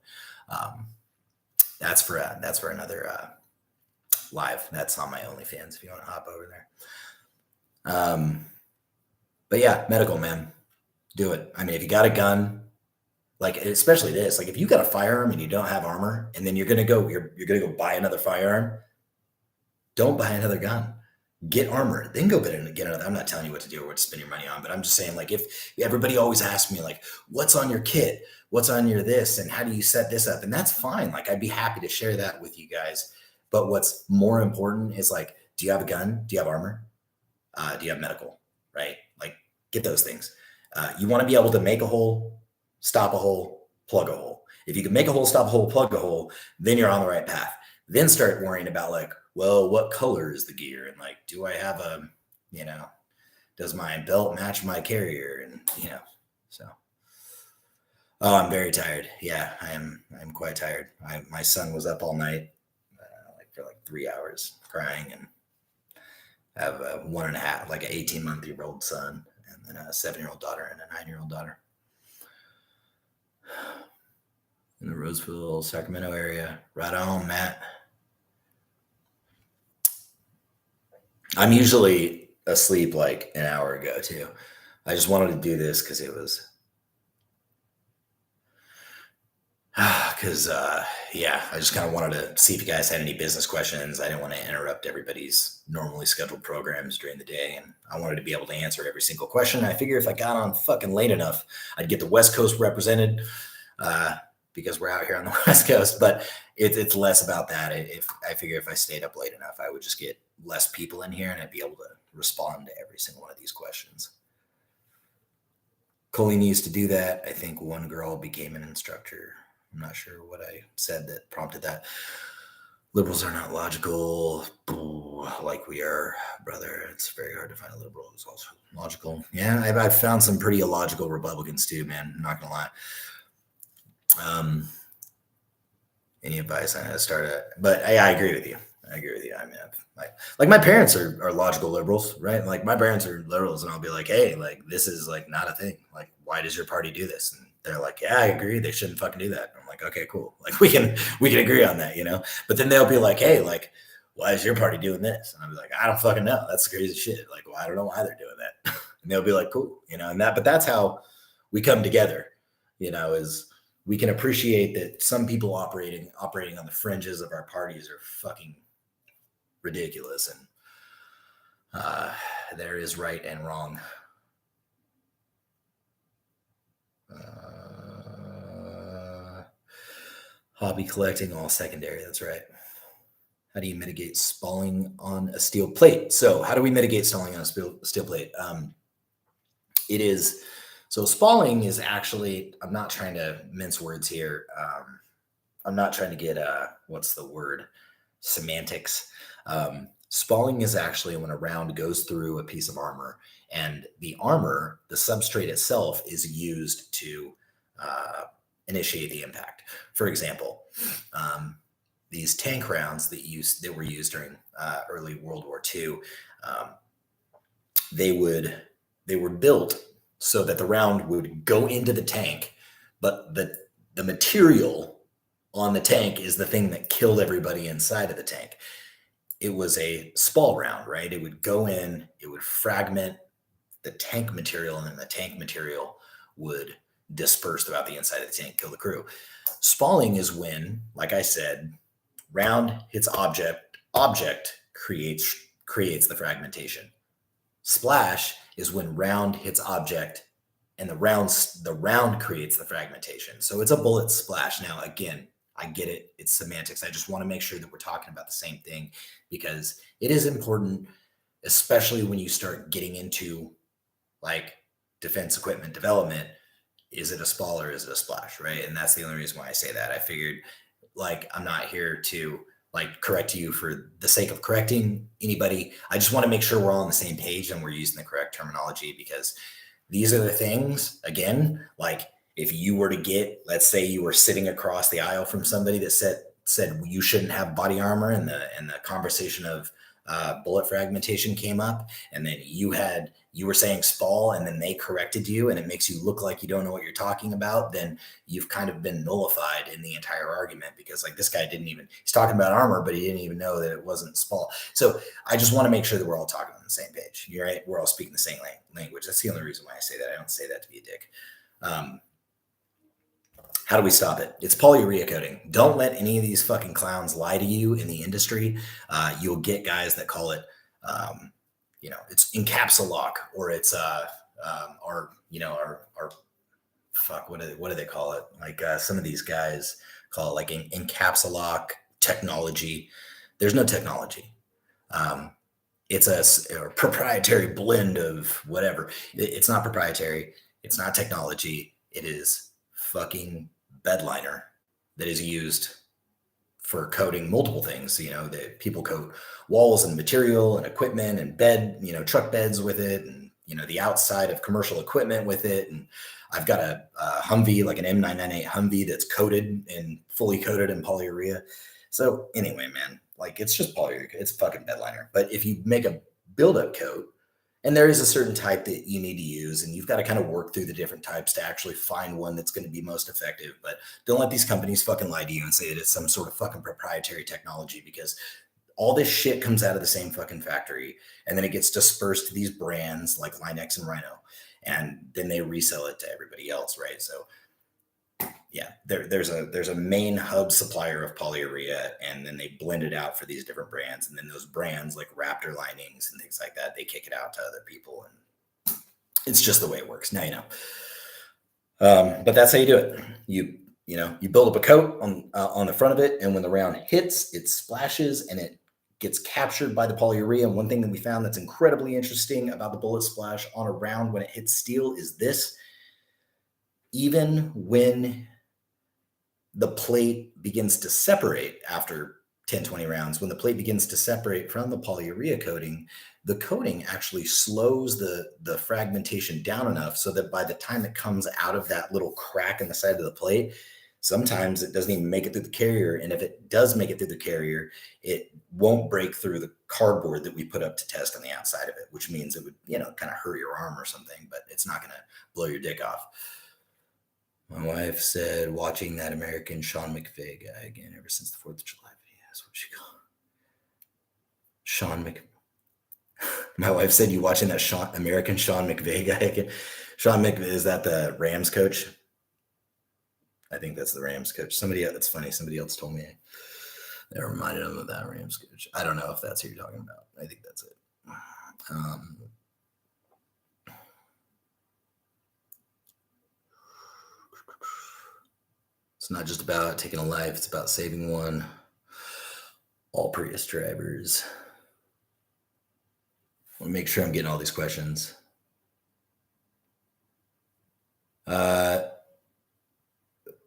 that's for another live. That's on my OnlyFans if you want to hop over there. But yeah, medical, man, do it. I mean, if you got a gun, like especially this, like if you got a firearm and you don't have armor, and then you're gonna go buy another firearm, don't buy another gun. Get armor, then go get another. I'm not telling you what to do or what to spend your money on, but I'm just saying, like, if everybody always asks me, like, what's on your kit? What's on your this? And how do you set this up? And that's fine. Like, I'd be happy to share that with you guys. But what's more important is, like, do you have a gun? Do you have armor? Do you have medical? Right? Like, get those things. You want to be able to make a hole, stop a hole, plug a hole. If you can make a hole, stop a hole, plug a hole, then you're on the right path. Then start worrying about, like, well, what color is the gear? And like, do I have does my belt match my carrier? And, so. Oh, I'm very tired. Yeah, I'm quite tired. My son was up all night, for 3 hours crying, and I have a 1.5, like an 18-month-old son, and then a 7-year-old daughter and a 9-year-old daughter. In the Roseville, Sacramento area. Right on, Matt. I'm usually asleep like an hour ago too. I just wanted to do this because it was, I just kind of wanted to see if you guys had any business questions. I didn't want to interrupt everybody's normally scheduled programs during the day, and I wanted to be able to answer every single question. I figure if I got on fucking late enough, I'd get the West Coast represented, because we're out here on the West Coast, but it's less about that. I figure if I stayed up late enough, I would just get less people in here and I'd be able to respond to every single one of these questions. Colleen used to do that. I think one girl became an instructor. I'm not sure what I said that prompted that. Liberals are not logical, like we are, brother. It's very hard to find a liberal who's also logical. Yeah, I've found some pretty illogical Republicans too, man. I'm not gonna lie. Any advice on how to start it? But I agree with you. I mean, like my parents are logical liberals, right? Like my parents are liberals, and I'll be like, hey, like this is like not a thing. Like, why does your party do this? And they're like, yeah, I agree. They shouldn't fucking do that. And I'm like, okay, cool. Like we can agree on that, But then they'll be like, hey, like, why is your party doing this? And I'll be like, I don't fucking know. That's crazy shit. Like, well, I don't know why they're doing that. And they'll be like, cool, but that's how we come together, is we can appreciate that some people operating on the fringes of our parties are fucking ridiculous, and there is right and wrong. Hobby collecting, all secondary. That's right. How do you mitigate spalling on a steel plate? So how do we mitigate stalling on a steel plate? So spalling is actually, I'm not trying to mince words here. I'm not trying to get, what's the word? Semantics. Spalling is actually when a round goes through a piece of armor, and the armor, the substrate itself, is used to uh, initiate the impact. For example, um, these tank rounds that were used during early World War II, um, they would they were built so that the round would go into the tank, but the material on the tank is the thing that killed everybody inside of the tank. It was a spall round, right? It would go in, it would fragment the tank material, and then the tank material would disperse throughout the inside of the tank, kill the crew. Spalling is when, like I said, round hits object creates the fragmentation. Splash is when round hits object and the round creates the fragmentation. So it's a bullet splash. Now, again, I get it. It's semantics. I just want to make sure that we're talking about the same thing because it is important, especially when you start getting into like defense equipment development. Is it a spall or is it a splash? Right. And that's the only reason why I say that. I figured like I'm not here to like correct you for the sake of correcting anybody. I just want to make sure we're all on the same page and we're using the correct terminology because these are the things, again, like if you were to get, let's say you were sitting across the aisle from somebody that said you shouldn't have body armor, and the conversation of bullet fragmentation came up, and then you were saying spall, and then they corrected you, and it makes you look like you don't know what you're talking about, then you've kind of been nullified in the entire argument because like this guy he's talking about armor, but he didn't even know that it wasn't spall. So I just want to make sure that we're all talking on the same page. You're right. We're all speaking the same language. That's the only reason why I say that. I don't say that to be a dick. How do we stop it? It's polyurea coating. Don't let any of these fucking clowns lie to you in the industry. You'll get guys that call it, it's encapsulock, or it's our fuck. What do they call it? Like some of these guys call it like an encapsulock technology. There's no technology. It's a proprietary blend of whatever. It's not proprietary. It's not technology. It is fucking bedliner that is used for coating multiple things. That people coat walls and material and equipment and truck beds with it, and the outside of commercial equipment with it. And I've got a Humvee, like an M998 Humvee, that's fully coated in polyurea. So anyway, man, like it's just polyurea. It's fucking bedliner. But if you make a buildup coat, and there is a certain type that you need to use, and you've got to kind of work through the different types to actually find one that's going to be most effective. But don't let these companies fucking lie to you and say that it's some sort of fucking proprietary technology, because all this shit comes out of the same fucking factory, and then it gets dispersed to these brands like Linex and Rhino, and then they resell it to everybody else, right? So yeah, there's a main hub supplier of polyurea, and then they blend it out for these different brands, and then those brands like Raptor linings and things like that, they kick it out to other people, and it's just the way it works. Now you know. But that's how you do it. You build up a coat on the front of it, and when the round hits, it splashes and it gets captured by the polyurea. And one thing that we found that's incredibly interesting about the bullet splash on a round when it hits steel is this: even when the plate begins to separate after 10, 20 rounds, when the plate begins to separate from the polyurea coating, the coating actually slows the fragmentation down enough so that by the time it comes out of that little crack in the side of the plate, sometimes it doesn't even make it through the carrier. And if it does make it through the carrier, it won't break through the cardboard that we put up to test on the outside of it, which means it would, kind of hurt your arm or something, but it's not going to blow your dick off. My wife said, watching that American Sean McVay guy again ever since the 4th of July video. That's what she called Sean My wife said, you watching that American Sean McVay guy again? Sean McVay, is that the Rams coach? I think that's the Rams coach. That's funny. Somebody else told me that reminded him of that Rams coach. I don't know if that's who you're talking about. I think that's it. It's not just about taking a life, it's about saving one. All Prius drivers. I want to make sure I'm getting all these questions.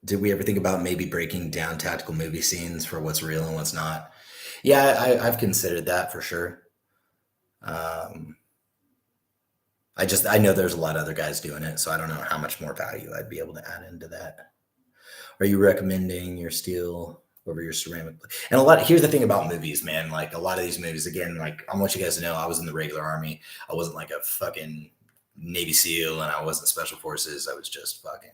Did we ever think about maybe breaking down tactical movie scenes for what's real and what's not? Yeah, I've considered that for sure. Um, I know there's a lot of other guys doing it, so I don't know how much more value I'd be able to add into that. Are you recommending your steel over your ceramic? And a lot. Here's the thing about movies, man. Like a lot of these movies, again, like I want you guys to know, I was in the regular army. I wasn't like a fucking Navy SEAL, and I wasn't special forces. I was just fucking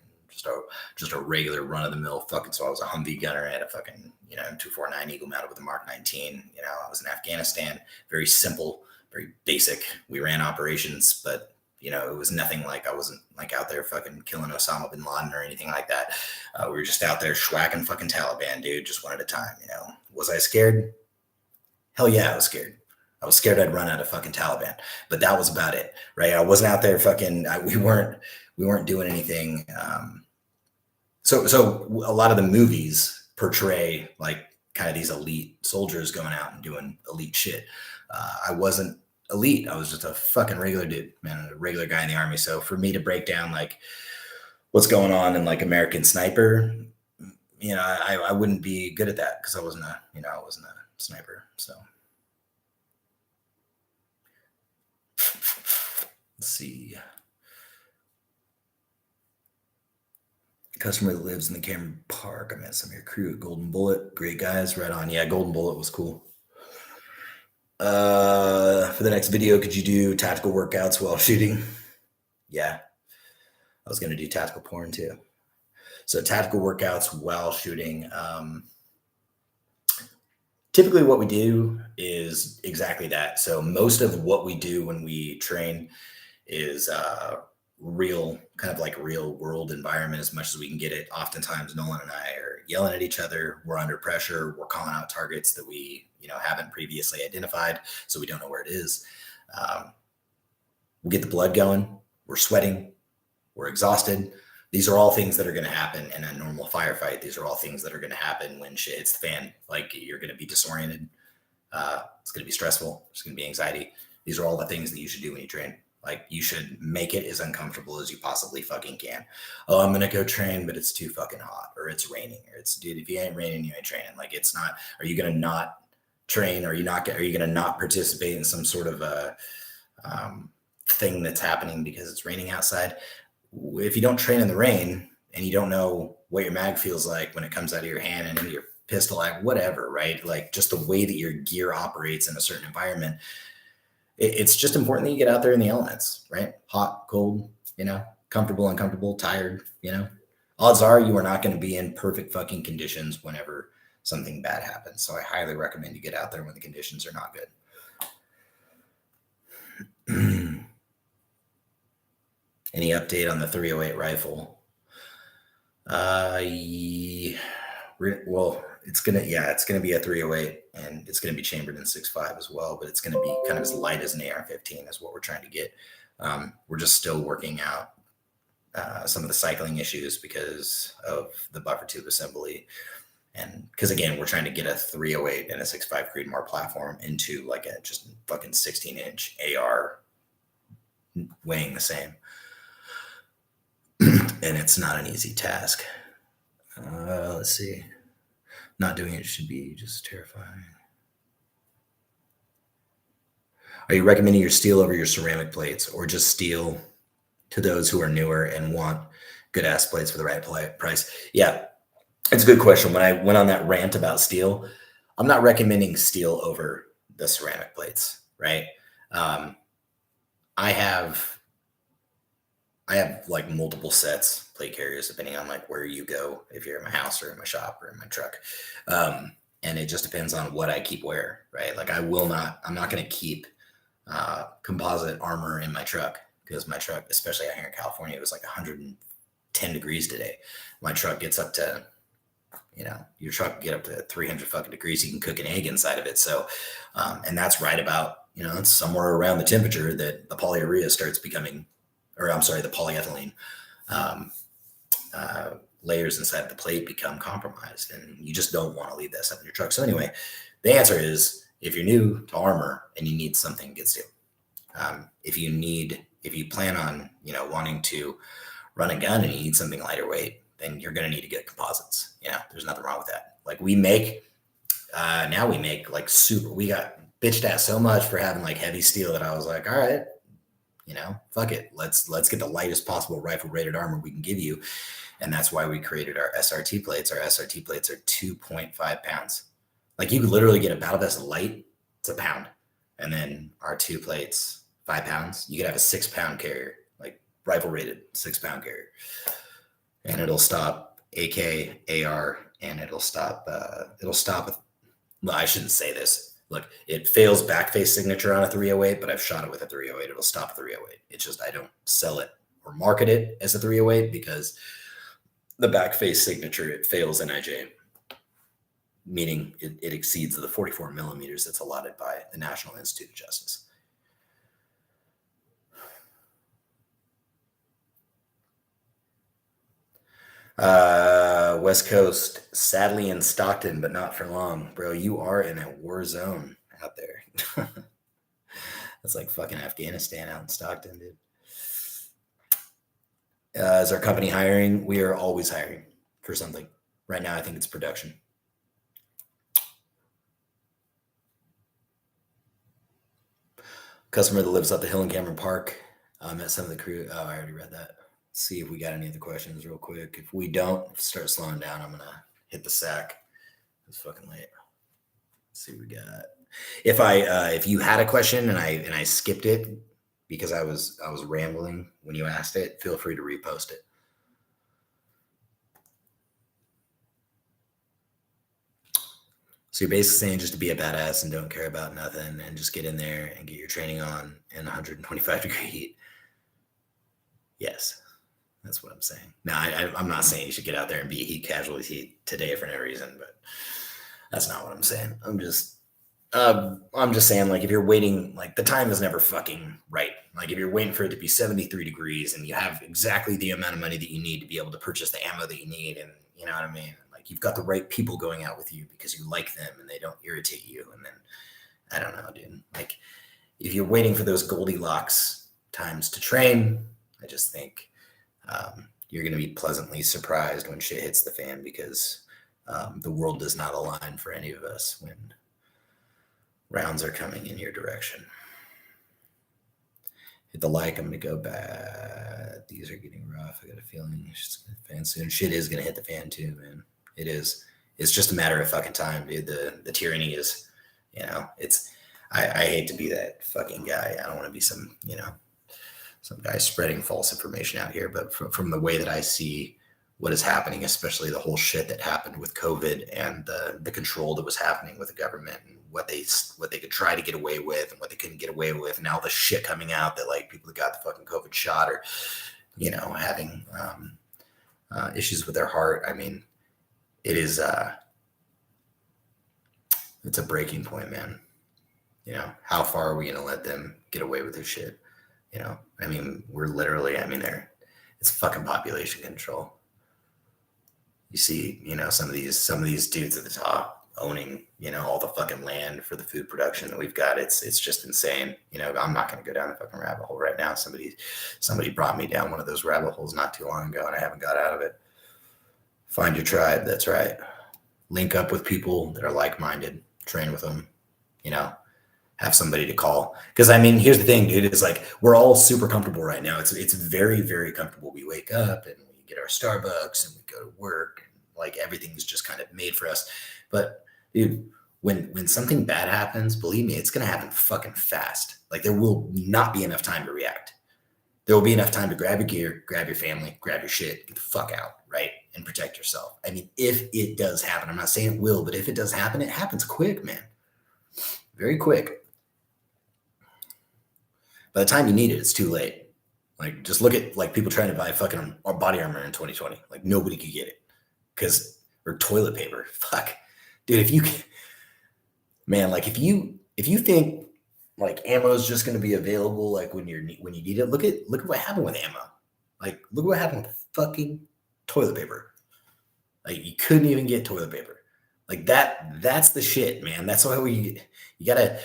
just a regular run of the mill fucking. So I was a Humvee gunner. I had a fucking 249 Eagle mounted with a Mark 19. I was in Afghanistan. Very simple, very basic. We ran operations, but it was nothing like I wasn't like out there fucking killing Osama bin Laden or anything like that. We were just out there schwacking fucking Taliban, dude, just one at a time. Was I scared? Hell yeah, I was scared. I was scared I'd run out of fucking Taliban, but that was about it, right? I wasn't out there fucking. We weren't doing anything. So a lot of the movies portray like kind of these elite soldiers going out and doing elite shit. I wasn't elite. I was just a fucking regular dude, man, a regular guy in the army. So for me to break down like what's going on in like American Sniper, I wouldn't be good at that because I wasn't a sniper. So let's see. Customer that lives in the Cameron Park. I met some of your crew at Golden Bullet. Great guys, right on. Yeah, Golden Bullet was cool. For the next video, could you do tactical workouts while shooting? Yeah, I was going to do tactical porn too. So tactical workouts while shooting. Typically what we do is exactly that. So most of what we do when we train is real, kind of like real world environment as much as we can get it. Oftentimes Nolan and I are yelling at each other. We're under pressure. We're calling out targets that we haven't previously identified, so we don't know where it is. We get the blood going. We're sweating. We're exhausted. These are all things that are going to happen in a normal firefight. These are all things that are going to happen when shit hits the fan. Like you're going to be disoriented. It's going to be stressful. There's going to be anxiety. These are all the things that you should do when you train. Like you should make it as uncomfortable as you possibly fucking can. Oh, I'm going to go train, but it's too fucking hot or it's raining or dude, if you ain't raining, you ain't training. Like it's not, are you going to not train? Are you going to not participate in some sort of a thing that's happening because it's raining outside? If you don't train in the rain and you don't know what your mag feels like when it comes out of your hand and into your pistol, like whatever, right? Like just the way that your gear operates in a certain environment, it's just important that you get out there in the elements, right? Hot, cold, comfortable, uncomfortable, tired, odds are you are not going to be in perfect fucking conditions whenever something bad happens. So I highly recommend you get out there when the conditions are not good. Any update on the 308 rifle? Well, it's gonna be a 308, and it's gonna be chambered in 6.5 as well, but it's gonna be kind of as light as an AR-15 is what we're trying to get. We're just still working out some of the cycling issues because of the buffer tube assembly, and because again, we're trying to get a 308 and a 6.5 Creedmoor platform into like a just fucking 16-inch AR weighing the same. And it's not an easy task. Let's see. Not doing it should be just terrifying. Are you recommending your steel over your ceramic plates or just steel to those who are newer and want good ass plates for the right price? Yeah, it's a good question. When I went on that rant about steel, I'm not recommending steel over the ceramic plates, right? I have like multiple sets plate carriers depending on like where you go, if you're in my house or in my shop or in my truck. And it just depends on what I keep where, right? Like I'm not going to keep composite armor in my truck because my truck, especially out here in California, it was like 110 degrees today. My truck gets up to, your truck can get up to 300 fucking degrees. You can cook an egg inside of it. So, and that's right about, it's somewhere around the temperature that the polyurea starts becoming, or I'm sorry, the polyethylene layers inside the plate become compromised, and you just don't want to leave that stuff in your truck. So anyway, the answer is if you're new to armor and you need something, get steel. If you plan on, wanting to run a gun and you need something lighter weight, then you're going to need to get composites. There's nothing wrong with that. Like we make Now we make like we got bitched at so much for having like heavy steel that I was like, all right, fuck it. Let's get the lightest possible rifle rated armor we can give you. And that's why we created our SRT plates. Our SRT plates are 2.5 pounds. Like you could literally get a battle vest light, it's a pound. And then our 2 plates, 5 pounds. You could have a 6-pound carrier, like rifle rated 6-pound carrier. And it'll stop AK, AR, and it'll stop with, well, I shouldn't say this. Look, it fails backface signature on a 308, but I've shot it with a 308. It'll stop a 308. It's just I don't sell it or market it as a 308 because the backface signature, it fails NIJ, meaning it exceeds the 44 millimeters that's allotted by the National Institute of Justice. West Coast, sadly in Stockton, but not for long. Bro, you are in a war zone out there. That's like fucking Afghanistan out in Stockton, dude. Is our company hiring? We are always hiring for something. Right now, I think it's production. Customer that lives up the hill in Cameron Park. Met some of the crew. Oh, I already read that. Let's see if we got any other questions real quick. If we don't, start slowing down. I'm gonna hit the sack. It's fucking late. Let's see what we got. If you had a question and I skipped it because I was rambling when you asked it, feel free to repost it. So you're basically saying just to be a badass and don't care about nothing and just get in there and get your training on in 125-degree heat. Yes, that's what I'm saying. No, I'm not saying you should get out there and be a heat casualty today for no reason, but that's not what I'm saying. I'm just saying, like, if you're waiting, like, the time is never fucking right. Like, if you're waiting for it to be 73 degrees and you have exactly the amount of money that you need to be able to purchase the ammo that you need, and you know what I mean? Like, you've got the right people going out with you because you like them and they don't irritate you. And then, I don't know, dude. Like, if you're waiting for those Goldilocks times to train, I just think you're going to be pleasantly surprised when shit hits the fan because the world does not align for any of us when rounds are coming in your direction. Hit the like. I'm going to go bad. These are getting rough. I got a feeling it's going to fan soon. Shit is going to hit the fan too, man. It is. It's just a matter of fucking time, dude. The tyranny is, I hate to be that fucking guy. I don't want to be some guy spreading false information out here. But from the way that I see what is happening, especially the whole shit that happened with COVID and the control that was happening with the government and what they could try to get away with and what they couldn't get away with, and all the shit coming out that like people that got the fucking COVID shot or having issues with their heart. I mean, it is it's a breaking point, man. How far are we going to let them get away with this shit? I mean, we're literally, it's fucking population control. You see, some of these dudes at the top owning, all the fucking land for the food production that we've got. It's just insane. I'm not going to go down the fucking rabbit hole right now. Somebody brought me down one of those rabbit holes not too long ago and I haven't got out of it. Find your tribe. That's right. Link up with people that are like-minded, train with them, have somebody to call. Because here's the thing, dude. It's like we're all super comfortable right now. It's very, very comfortable. We wake up and we get our Starbucks and we go to work, and like everything's just kind of made for us. But dude, when something bad happens, believe me, it's gonna happen fucking fast. Like there will not be enough time to react. There will be enough time to grab your gear, grab your family, grab your shit, get the fuck out, right? And protect yourself. If it does happen, I'm not saying it will, but if it does happen, it happens quick, man. Very quick. By the time you need it, it's too late. Like, just look at like people trying to buy fucking body armor in 2020. Like nobody could get it or toilet paper. Fuck, dude. If you think like ammo is just going to be available like when you need it, look at what happened with ammo. Like look what happened with fucking toilet paper. Like you couldn't even get toilet paper. Like that's the shit, man. That's why you gotta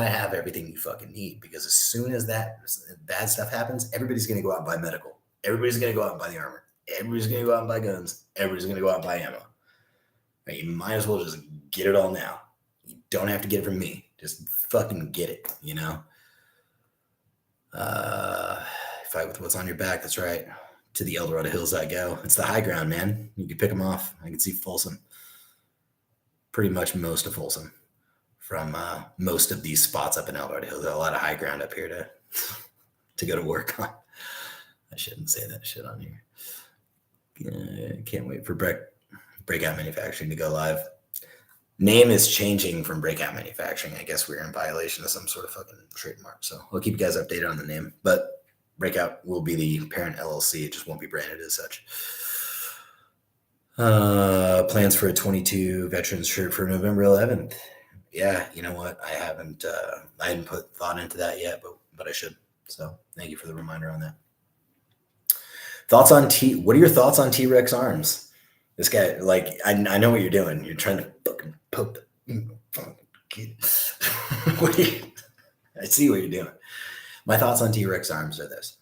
have everything you fucking need, because as soon as that bad stuff happens, everybody's gonna go out and buy medical. Everybody's gonna go out and buy the armor. Everybody's gonna go out and buy guns. Everybody's gonna go out and buy ammo. Right? You might as well just get it all now. Don't have to get it from me. Just fucking get it, you know? Fight with what's on your back. That's right. To the Eldorado Hills I go. It's the high ground, man. You can pick them off. I can see Folsom. Pretty much most of Folsom from most of these spots up in Eldorado Hills. There's a lot of high ground up here to go to work on. I shouldn't say that shit on here. Can't wait for Breakout Manufacturing to go live. Name is changing from Breakout Manufacturing. I guess we're in violation of some sort of fucking trademark. So we'll keep you guys updated on the name. But Breakout will be the parent LLC. It just won't be branded as such. Plans for a 22 veterans shirt for November 11th. Yeah, you know what? I hadn't put thought into that yet, but I should. So thank you for the reminder on that. What are your thoughts on T-Rex arms? This guy, like, I know what you're doing. You're trying to fucking poke the kid. I see what you're doing. My thoughts on T-Rex arms are this.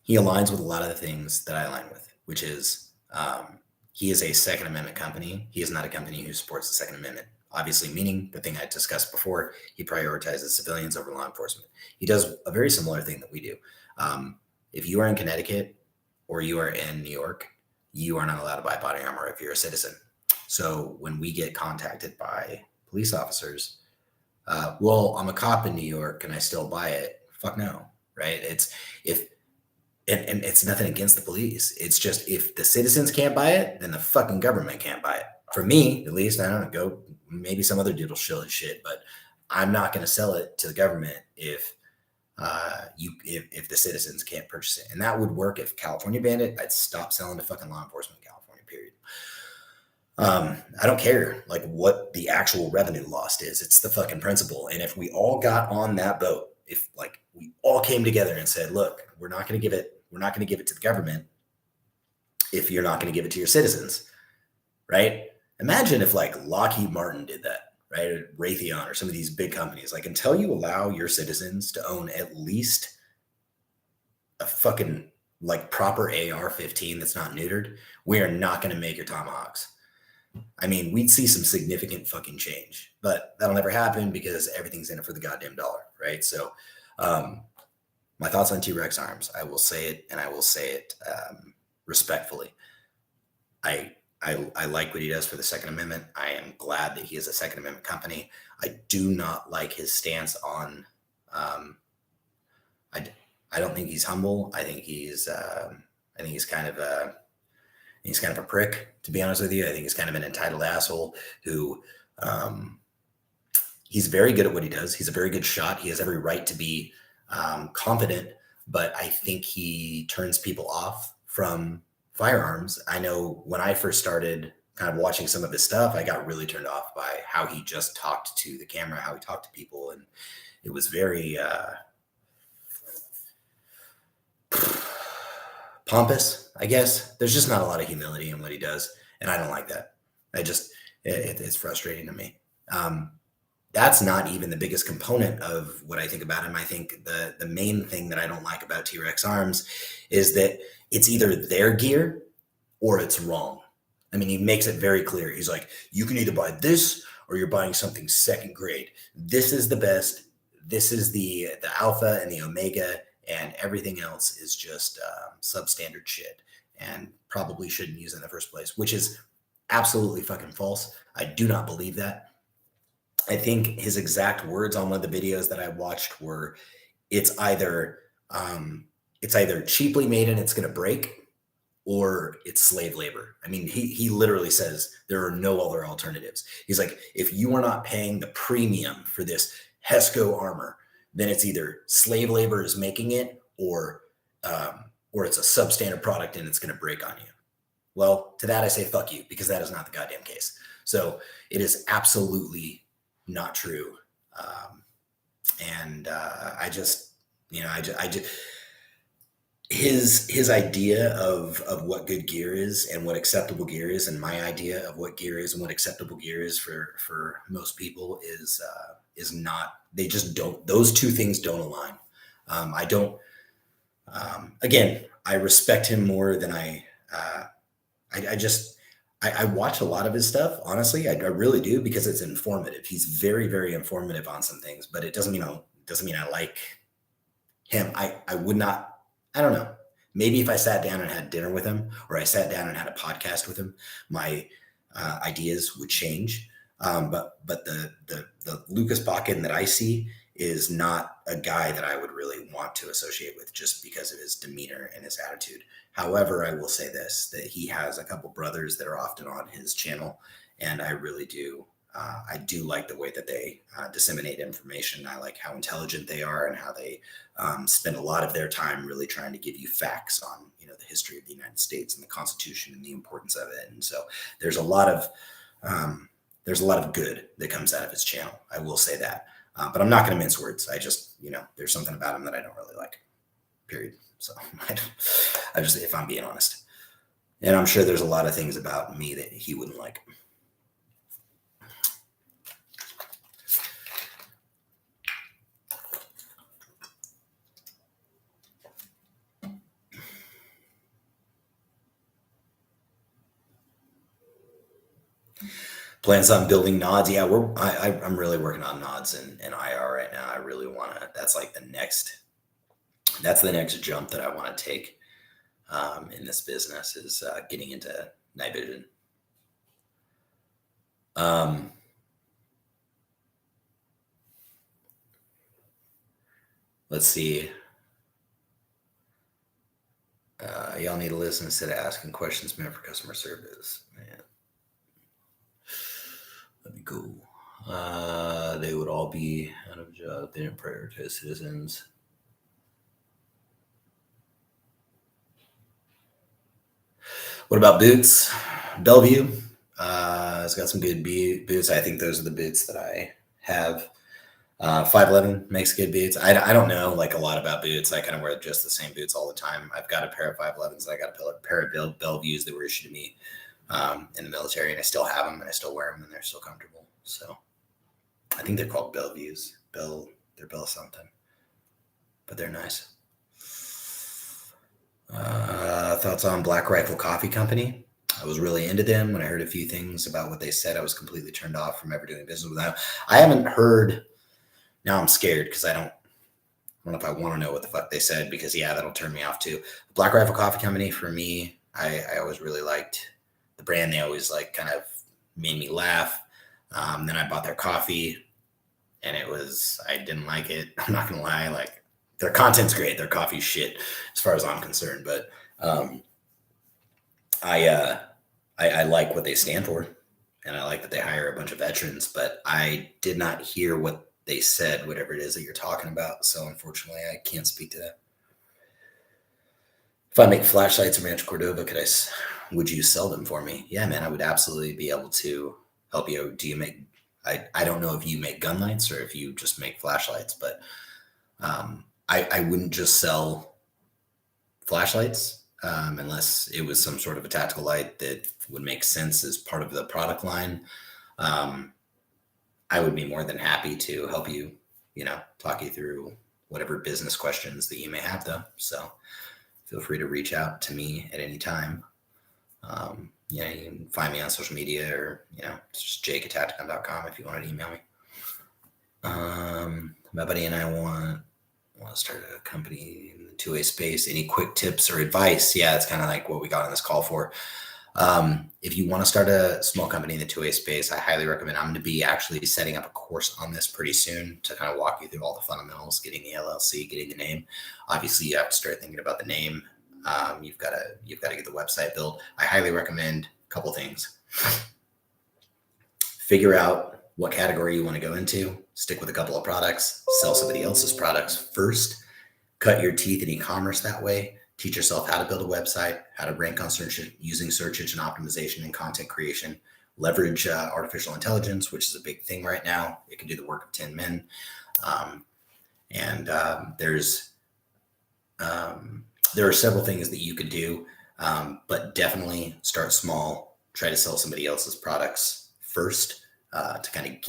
He aligns with a lot of the things that I align with, which is he is a Second Amendment company. He is not a company who supports the Second Amendment. Obviously, meaning the thing I discussed before, he prioritizes civilians over law enforcement. He does a very similar thing that we do. If you are in Connecticut or you are in New York, you are not allowed to buy body armor if you're a citizen. So when we get contacted by police officers, well, I'm a cop in New York and I still buy it. Fuck no, right? And it's nothing against the police. It's just if the citizens can't buy it, then the fucking government can't buy it. For me, at least, I don't know, go maybe some other dude will shill his shit, but I'm not going to sell it to the government if the citizens can't purchase it. And that would work if California banned it. I'd stop selling to fucking law enforcement in California, period. I don't care like what the actual revenue lost is. It's the fucking principle. And if we all got on that boat, if like we all came together and said, look, we're not going to give it to the government if you're not going to give it to your citizens, right? Imagine if like Lockheed Martin did that. Right, or Raytheon or some of these big companies, like until you allow your citizens to own at least a fucking like proper AR-15 that's not neutered, we are not going to make your Tomahawks. I mean, we'd see some significant fucking change, but that'll never happen because everything's in it for the goddamn dollar, right? So, my thoughts on T-Rex arms. I will say it, and I will say it respectfully. I like what he does for the Second Amendment. I am glad that he is a Second Amendment company. I do not like his stance on. I don't think he's humble. I think he's kind of a prick, to be honest with you. I think he's kind of an entitled asshole who he's very good at what he does. He's a very good shot. He has every right to be confident, but I think he turns people off from firearms. I know when I first started kind of watching some of his stuff, I got really turned off by how he just talked to the camera, how he talked to people. And it was very pompous, I guess. There's just not a lot of humility in what he does. And I don't like that. It's frustrating to me. That's not even the biggest component of what I think about him. I think the main thing that I don't like about T-Rex arms is that it's either their gear or it's wrong. I mean, he makes it very clear. He's like, you can either buy this or you're buying something second grade. This is the best. This is the alpha and the omega, and everything else is just substandard shit and probably shouldn't use it in the first place, which is absolutely fucking false. I do not believe that. I think his exact words on one of the videos that I watched were, it's either cheaply made and it's going to break, or it's slave labor. I mean, he literally says there are no other alternatives. He's like, if you are not paying the premium for this Hesco armor, then it's either slave labor is making it, or it's a substandard product and it's going to break on you. Well, to that I say fuck you, because that is not the goddamn case. So it is absolutely not true. I just his idea of what good gear is and what acceptable gear is, and my idea of what gear is and what acceptable gear is for most people is not. They just don't. Those two things don't align. I don't. Again, I respect him more than I I watch a lot of his stuff, honestly. I really do because it's informative. He's very, very informative on some things, but it doesn't mean I like him. I would not, I don't know. Maybe if I sat down and had dinner with him, or I sat down and had a podcast with him, my ideas would change. But the Lucas Bakken that I see is not a guy that I would really want to associate with just because of his demeanor and his attitude. However, I will say this, that he has a couple brothers that are often on his channel, and I really do. I do like the way that they disseminate information. I like how intelligent they are and how they spend a lot of their time really trying to give you facts on, the history of the United States and the Constitution and the importance of it. And so there's a lot of good that comes out of his channel. I will say that, but I'm not going to mince words. I just, there's something about him that I don't really like. Period. So I just, if I'm being honest, and I'm sure there's a lot of things about me that he wouldn't like. Plans on building nods. Yeah, I'm really working on nods and IR right now. I really want to. That's like that's the next jump that I want to take in this business is getting into night vision. Let's see. Y'all need to listen instead of asking questions meant for customer service. Man. That'd be cool. They would all be out of a job. They didn't prioritize citizens. What about boots? Bellevue. It's got some good boots. I think those are the boots that I have. 511 makes good boots. I don't know like a lot about boots. I kind of wear just the same boots all the time. I've got a pair of 511s. I got a pair of Bellevues that were issued to me in the military, and I still have them and I still wear them and they're still comfortable. So I think they're called Bellevues. They're Bell something, but they're nice. Thoughts on Black Rifle Coffee Company? I was really into them. When I heard a few things about what they said, I was completely turned off from ever doing business with them. I haven't heard. Now I'm scared because I don't know if I want to know what the fuck they said because that'll turn me off too. Black Rifle Coffee Company for me, I always really liked the brand. They always like kind of made me laugh. Then I bought their coffee and I didn't like it. I'm not going to lie. Like their content's great. Their coffee's shit as far as I'm concerned. But I like what they stand for. And I like that they hire a bunch of veterans, but I did not hear what they said, whatever it is that you're talking about. So unfortunately, I can't speak to that. If I make flashlights in Rancho Cordova, would you sell them for me? Yeah, man, I would absolutely be able to help you. Do you make, I don't know if you make gun lights or if you just make flashlights, but I wouldn't just sell flashlights unless it was some sort of a tactical light that would make sense as part of the product line. I would be more than happy to help you, talk you through whatever business questions that you may have though. So feel free to reach out to me at any time. You can find me on social media or, it's just jake@tacticon.com if you want to email me. My buddy and I want to start a company in the two-way space. Any quick tips or advice? Yeah, it's kind of like what we got on this call for. If you want to start a small company in the two-way space, I highly recommend. I'm going to be actually setting up a course on this pretty soon to kind of walk you through all the fundamentals, getting the LLC, getting the name. Obviously, you have to start thinking about the name. You've got to get the website built. I highly recommend a couple things. Figure out what category you want to go into. Stick with a couple of products. Sell somebody else's products first. Cut your teeth in e-commerce that way. Teach yourself how to build a website, how to rank on search using search engine optimization and content creation. Leverage artificial intelligence, which is a big thing right now. It can do the work of 10 men. There are several things that you could do, but definitely start small. Try to sell somebody else's products first to kind of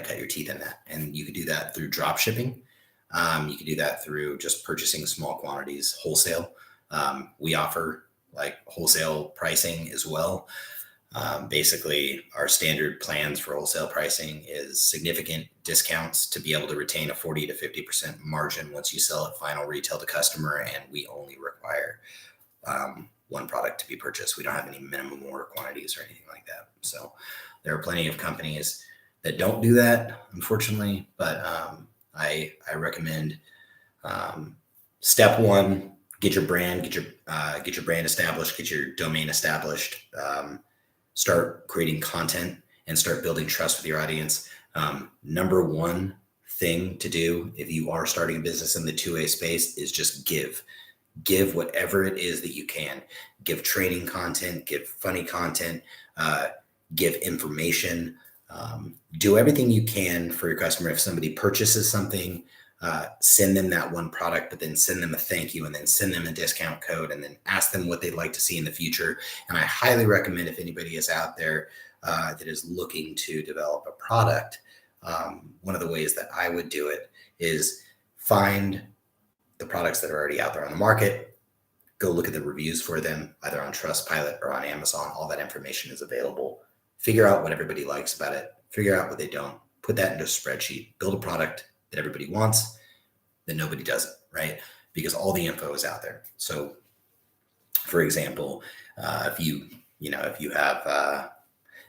cut your teeth in that. And you could do that through drop shipping. You can do that through just purchasing small quantities wholesale. We offer like wholesale pricing as well. Basically, our standard plans for wholesale pricing is significant discounts to be able to retain a 40 to 50% margin once you sell at final retail to customer, and we only require one product to be purchased. We don't have any minimum order quantities or anything like that. So there are plenty of companies that don't do that, unfortunately, but I recommend step one: get your brand, get your brand established, get your domain established. Start creating content and start building trust with your audience. Number one thing to do if you are starting a business in the two-way space is just give whatever it is that you can. Give training content, give funny content, give information. Do everything you can for your customer. If somebody purchases something, send them that one product, but then send them a thank you, and then send them a discount code, and then ask them what they'd like to see in the future. And I highly recommend, if anybody is out there that is looking to develop a product, one of the ways that I would do it is find the products that are already out there on the market, go look at the reviews for them, either on Trustpilot or on Amazon. All that information is available. Figure out what everybody likes about it, figure out what they don't, put that into a spreadsheet, build a product that everybody wants, that nobody doesn't, right? Because all the info is out there. So for example, if you have,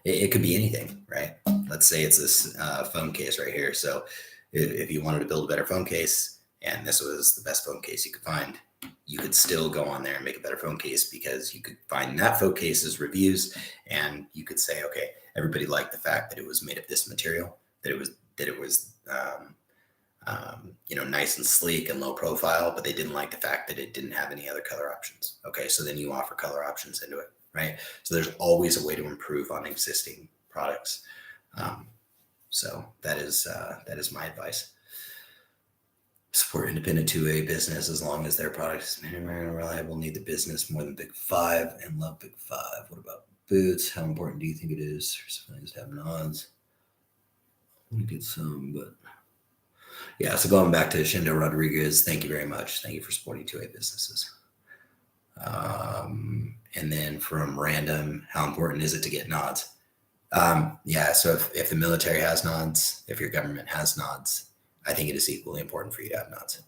it could be anything, right? Let's say it's this phone case right here. So if you wanted to build a better phone case and this was the best phone case you could find, you could still go on there and make a better phone case, because you could find that phone case's reviews and you could say, okay, everybody liked the fact that it was made of this material, that it was nice and sleek and low profile, but they didn't like the fact that it didn't have any other color options. Okay, so then you offer color options into it, right? So there's always a way to improve on existing products. So that is my advice. Support independent two-way business as long as their product is reliable. Need the business more than Big Five and love Big Five. What about boots? How important do you think it is for something to have nods? We get some, but yeah. So going back to Shindo Rodriguez, thank you very much. Thank you for supporting two-way businesses. And then from Random, how important is it to get nods? Yeah. So if the military has nods, if your government has nods, I think it is equally important for you to have nods.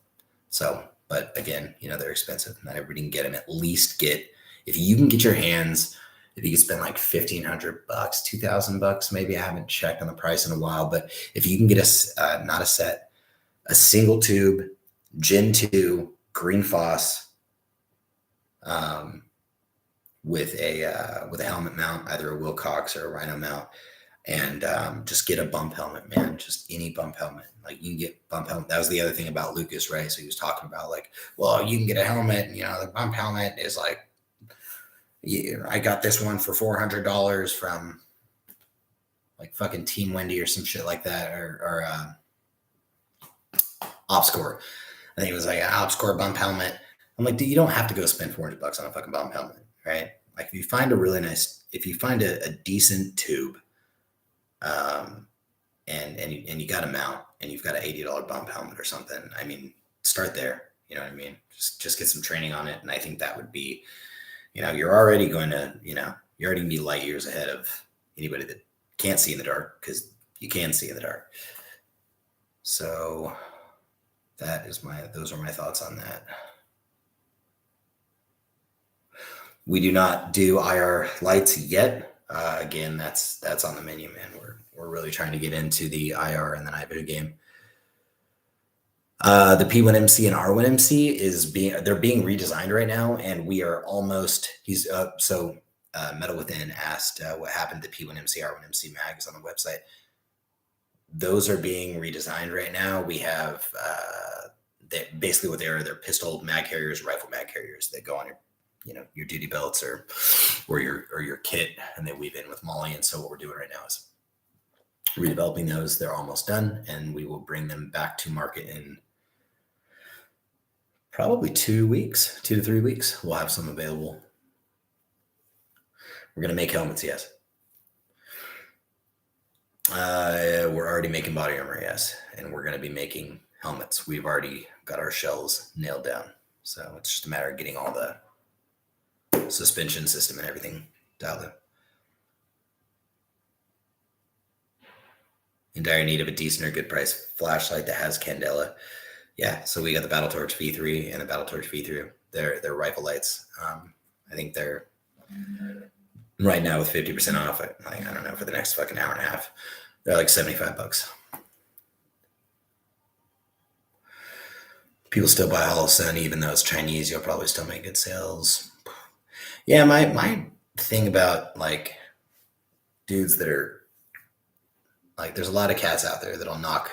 So, but again, they're expensive. Not everybody can get them. At least if you can get your hands, if you can spend like $1,500, $2,000 maybe. I haven't checked on the price in a while, but if you can get not a set, a single tube, Gen 2, green Foss, with a helmet mount, either a Wilcox or a Rhino mount, and just get a bump helmet, man. Just any bump helmet. Like, you can get bump helmet. That was the other thing about Lucas, right? So he was talking about like, well, you can get a helmet, and the bump helmet is like, I got this one for $400 from like fucking Team Wendy or some shit like that, or OpScore. I think it was like an OpScore bump helmet. I'm like, dude, you don't have to go spend $400 on a fucking bump helmet, right? Like, if you find a decent tube, and you got a mount, and you've got an $80 bump helmet or something, I mean, start there. You know what I mean? Just get some training on it, and I think that would be, you're already going to, you're already gonna be light years ahead of anybody that can't see in the dark, because you can see in the dark. So those are my thoughts on that. We do not do IR lights yet. Again, that's on the menu, man. We're really trying to get into the IR and the night video game. The P1MC and R1MC they're being redesigned right now, and we are almost. Metal Within asked what happened to P1MC, R1MC mags on the website. Those are being redesigned right now. We have basically what they're pistol mag carriers, rifle mag carriers that go on your duty belts or your kit, and they weave in with Molly. And so what we're doing right now is redeveloping those. They're almost done, and we will bring them back to market in probably 2 to 3 weeks. We'll have some available. We're going to make helmets, yes. We're already making body armor, yes. And we're going to be making helmets. We've already got our shells nailed down. So it's just a matter of getting all the suspension system and everything dialed in. In dire need of a decent or good price flashlight that has candela. Yeah, so we got the Battletorch V3 and the Battletorch V3. They're rifle lights. I think they're right now with 50% off. I don't know, for the next fucking hour and a half. They're like $75. People still buy Hollow Sun, even though it's Chinese. You'll probably still make good sales. Yeah, my thing about like dudes that are like, there's a lot of cats out there that'll knock,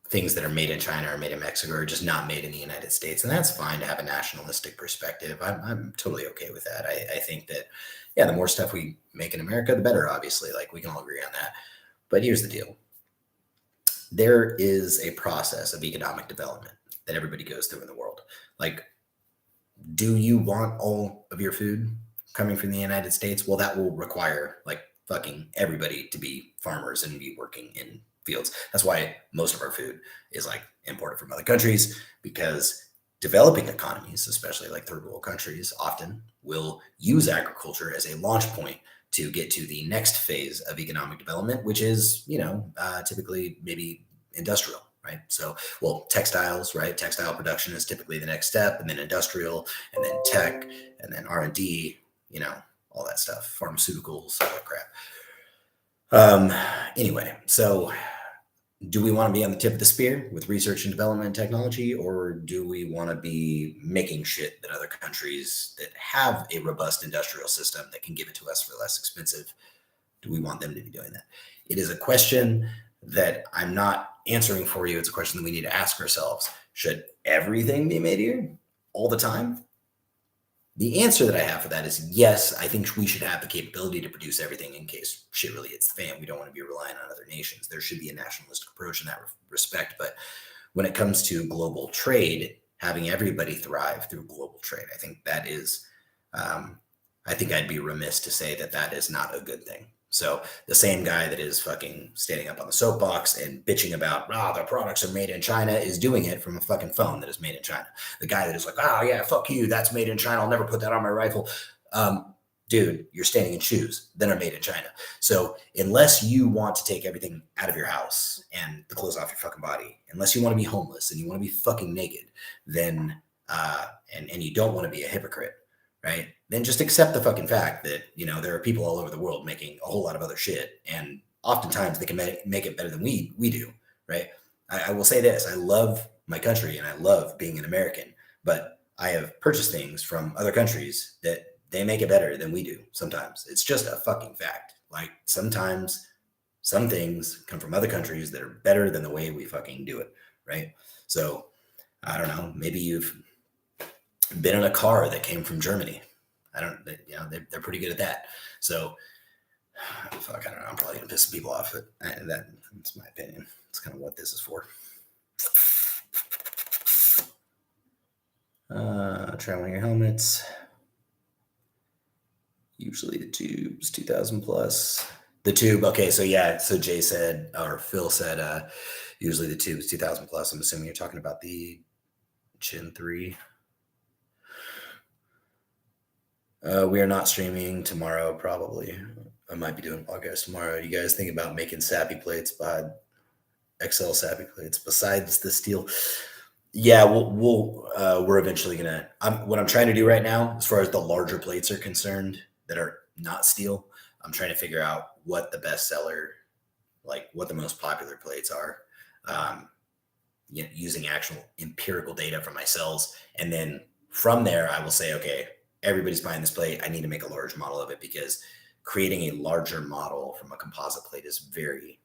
things that are made in China or made in Mexico or just not made in the United States. And that's fine to have a nationalistic perspective. I'm totally okay with that. I think that, yeah, the more stuff we make in America, the better, obviously. Like, we can all agree on that. But here's the deal. There is a process of economic development that everybody goes through in the world. Like, do you want all of your food coming from the United States? Well, that will require like fucking everybody to be farmers and be working in fields. That's why most of our food is like imported from other countries, because developing economies, especially like third world countries, often will use agriculture as a launch point to get to the next phase of economic development, which is, typically maybe industrial, right? So, well, textiles, right? Textile production is typically the next step, and then industrial, and then tech, and then R&D, all that stuff, pharmaceuticals, all that crap. Anyway, so do we want to be on the tip of the spear with research and development and technology, or do we want to be making shit that other countries that have a robust industrial system that can give it to us for less expensive? Do we want them to be doing that? It is a question that I'm not answering for you. It's a question that we need to ask ourselves. Should everything be made here all the time? The answer that I have for that is yes. I think we should have the capability to produce everything in case shit really hits the fan. We don't want to be relying on other nations. There should be a nationalistic approach in that respect. But when it comes to global trade, having everybody thrive through global trade, I think that is, I think I'd be remiss to say that that is not a good thing. So the same guy that is fucking standing up on the soapbox and bitching about, the products are made in China, is doing it from a fucking phone that is made in China. The guy that is like, yeah, fuck you, that's made in China, I'll never put that on my rifle. Dude, you're standing in shoes that are made in China. So unless you want to take everything out of your house and the clothes off your fucking body, unless you want to be homeless and you want to be fucking naked, then, and you don't want to be a hypocrite, right? Then just accept the fucking fact that, there are people all over the world making a whole lot of other shit. And oftentimes they can make it better than we do, right? I will say this. I love my country and I love being an American, but I have purchased things from other countries that they make it better than we do sometimes. It's just a fucking fact. Like, sometimes some things come from other countries that are better than the way we fucking do it, right? So, I don't know, maybe you've been in a car that came from Germany. They're pretty good at that. So, fuck, I don't know. I'm probably gonna piss some people off, but that's my opinion. It's kind of what this is for. Try one of your helmets. Usually the tube's 2,000 plus. The tube, okay, so yeah, so Jay said, or Phil said, usually the tube's 2,000 plus. I'm assuming you're talking about the Chin 3. We are not streaming tomorrow, probably. I might be doing a podcast tomorrow. You guys think about making sappy plates, XL sappy plates besides the steel? Yeah, we're eventually gonna. What I'm trying to do right now, as far as the larger plates are concerned, that are not steel, I'm trying to figure out what the best seller, like what the most popular plates are. Using actual empirical data from my cells, and then from there, I will say, okay, everybody's buying this plate. I need to make a large model of it, because creating a larger model from a composite plate is very,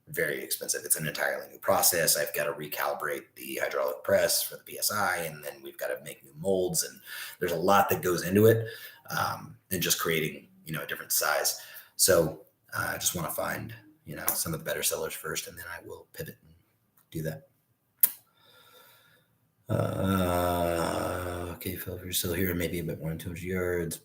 very expensive. It's an entirely new process. I've got to recalibrate the hydraulic press for the PSI, and then we've got to make new molds, and there's a lot that goes into it than just creating, a different size. So I just want to find, some of the better sellers first, and then I will pivot and do that. Okay, Phil, if you're still here, maybe a bit more than 200 yards.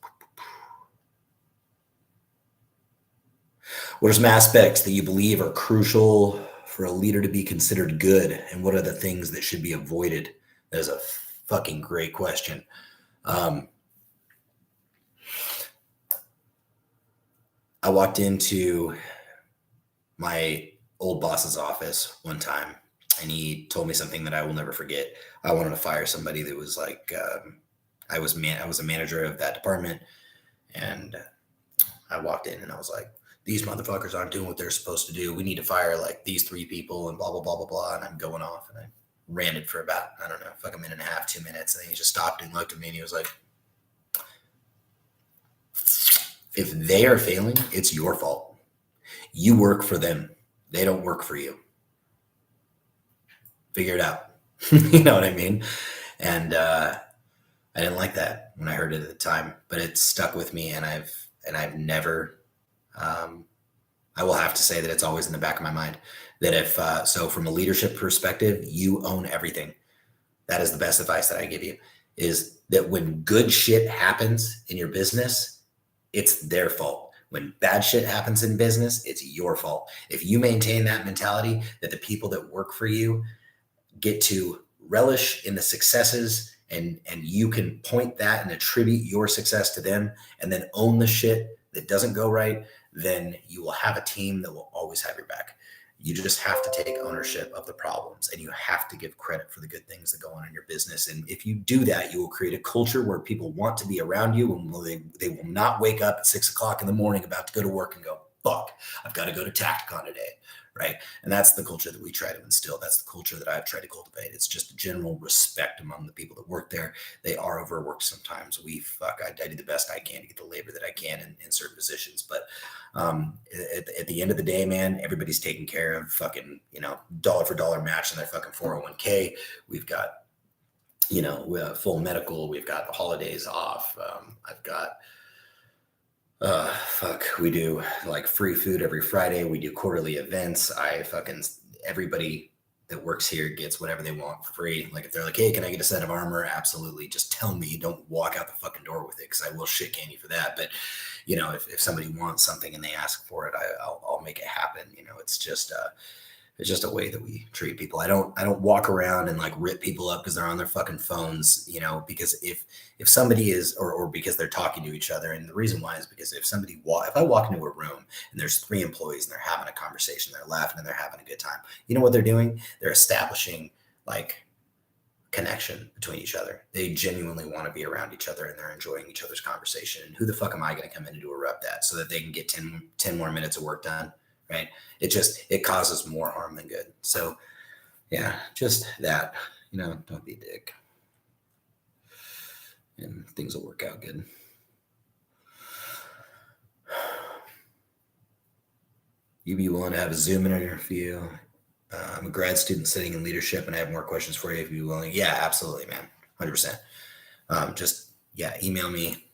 What are some aspects that you believe are crucial for a leader to be considered good, and what are the things that should be avoided? That is a fucking great question. I walked into my old boss's office one time, and he told me something that I will never forget. I wanted to fire somebody that was like, I was a manager of that department, and I walked in and I was like, these motherfuckers aren't doing what they're supposed to do. We need to fire like these 3 people and blah, blah, blah, blah, blah. And I'm going off, and I ranted for about, I don't know, like a minute and a half, 2 minutes. And then he just stopped and looked at me and he was like, if they are failing, it's your fault. You work for them. They don't work for you. Figure it out. You know what I mean? And I didn't like that when I heard it at the time, but it stuck with me, and I've never. I will have to say that it's always in the back of my mind that if so, from a leadership perspective, you own everything. That is the best advice that I give you. Is that when good shit happens in your business, it's their fault. When bad shit happens in business, it's your fault. If you maintain that mentality that the people that work for you get to relish in the successes, and you can point that and attribute your success to them, and then own the shit that doesn't go right, then you will have a team that will always have your back. You just have to take ownership of the problems, and you have to give credit for the good things that go on in your business. And if you do that, you will create a culture where people want to be around you, and they will not wake up at 6 o'clock in the morning about to go to work and go, fuck, I've got to go to Tacticon today. Right. And that's the culture that we try to instill. That's the culture that I've tried to cultivate. It's just a general respect among the people that work there. They are overworked sometimes. I do the best I can to get the labor that I can in certain positions. But at the end of the day, man, everybody's taking care of fucking, dollar for dollar match in their fucking 401k. We've got, we have full medical. We've got the holidays off. I've got, we do like free food every Friday. We do quarterly events. Everybody that works here gets whatever they want for free. Like if they're like, hey, can I get a set of armor? Absolutely. Just tell me, don't walk out the fucking door with it, because I will shit can you for that. But if somebody wants something and they ask for it, I'll make it happen. It's just a way that we treat people. I don't walk around and like rip people up because they're on their fucking phones, because if somebody is, or because they're talking to each other. And the reason why is because if I walk into a room and there's 3 employees and they're having a conversation, they're laughing and they're having a good time. You know what they're doing? They're establishing like connection between each other. They genuinely want to be around each other and they're enjoying each other's conversation. And who the fuck am I going to come in and interrupt that so that they can get 10 more minutes of work done? Right. It causes more harm than good. So yeah, just that, don't be a dick and things will work out good. You'd be willing to have a Zoom interview. I'm a grad student sitting in leadership and I have more questions for you if you're willing. Yeah, absolutely, man. 100%. Email me.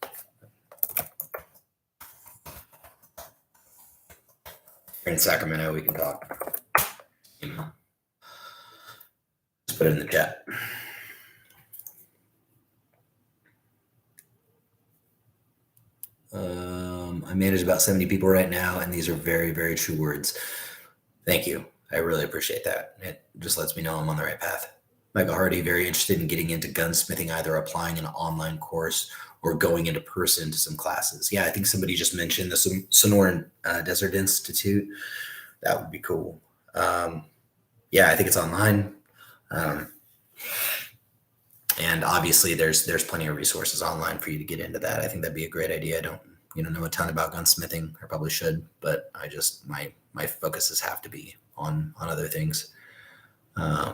In Sacramento, we can talk. Just put it in the chat. I manage about 70 people right now, and these are very, very true words. Thank you. I really appreciate that. It just lets me know I'm on the right path. Michael Hardy, very interested in getting into gunsmithing, either applying an online course or going into person to some classes. Yeah, I think somebody just mentioned the Sonoran Desert Institute. That would be cool. I think it's online. And obviously there's plenty of resources online for you to get into that. I think that'd be a great idea. I don't know a ton about gunsmithing. I probably should, but I just, my focuses have to be on other things. I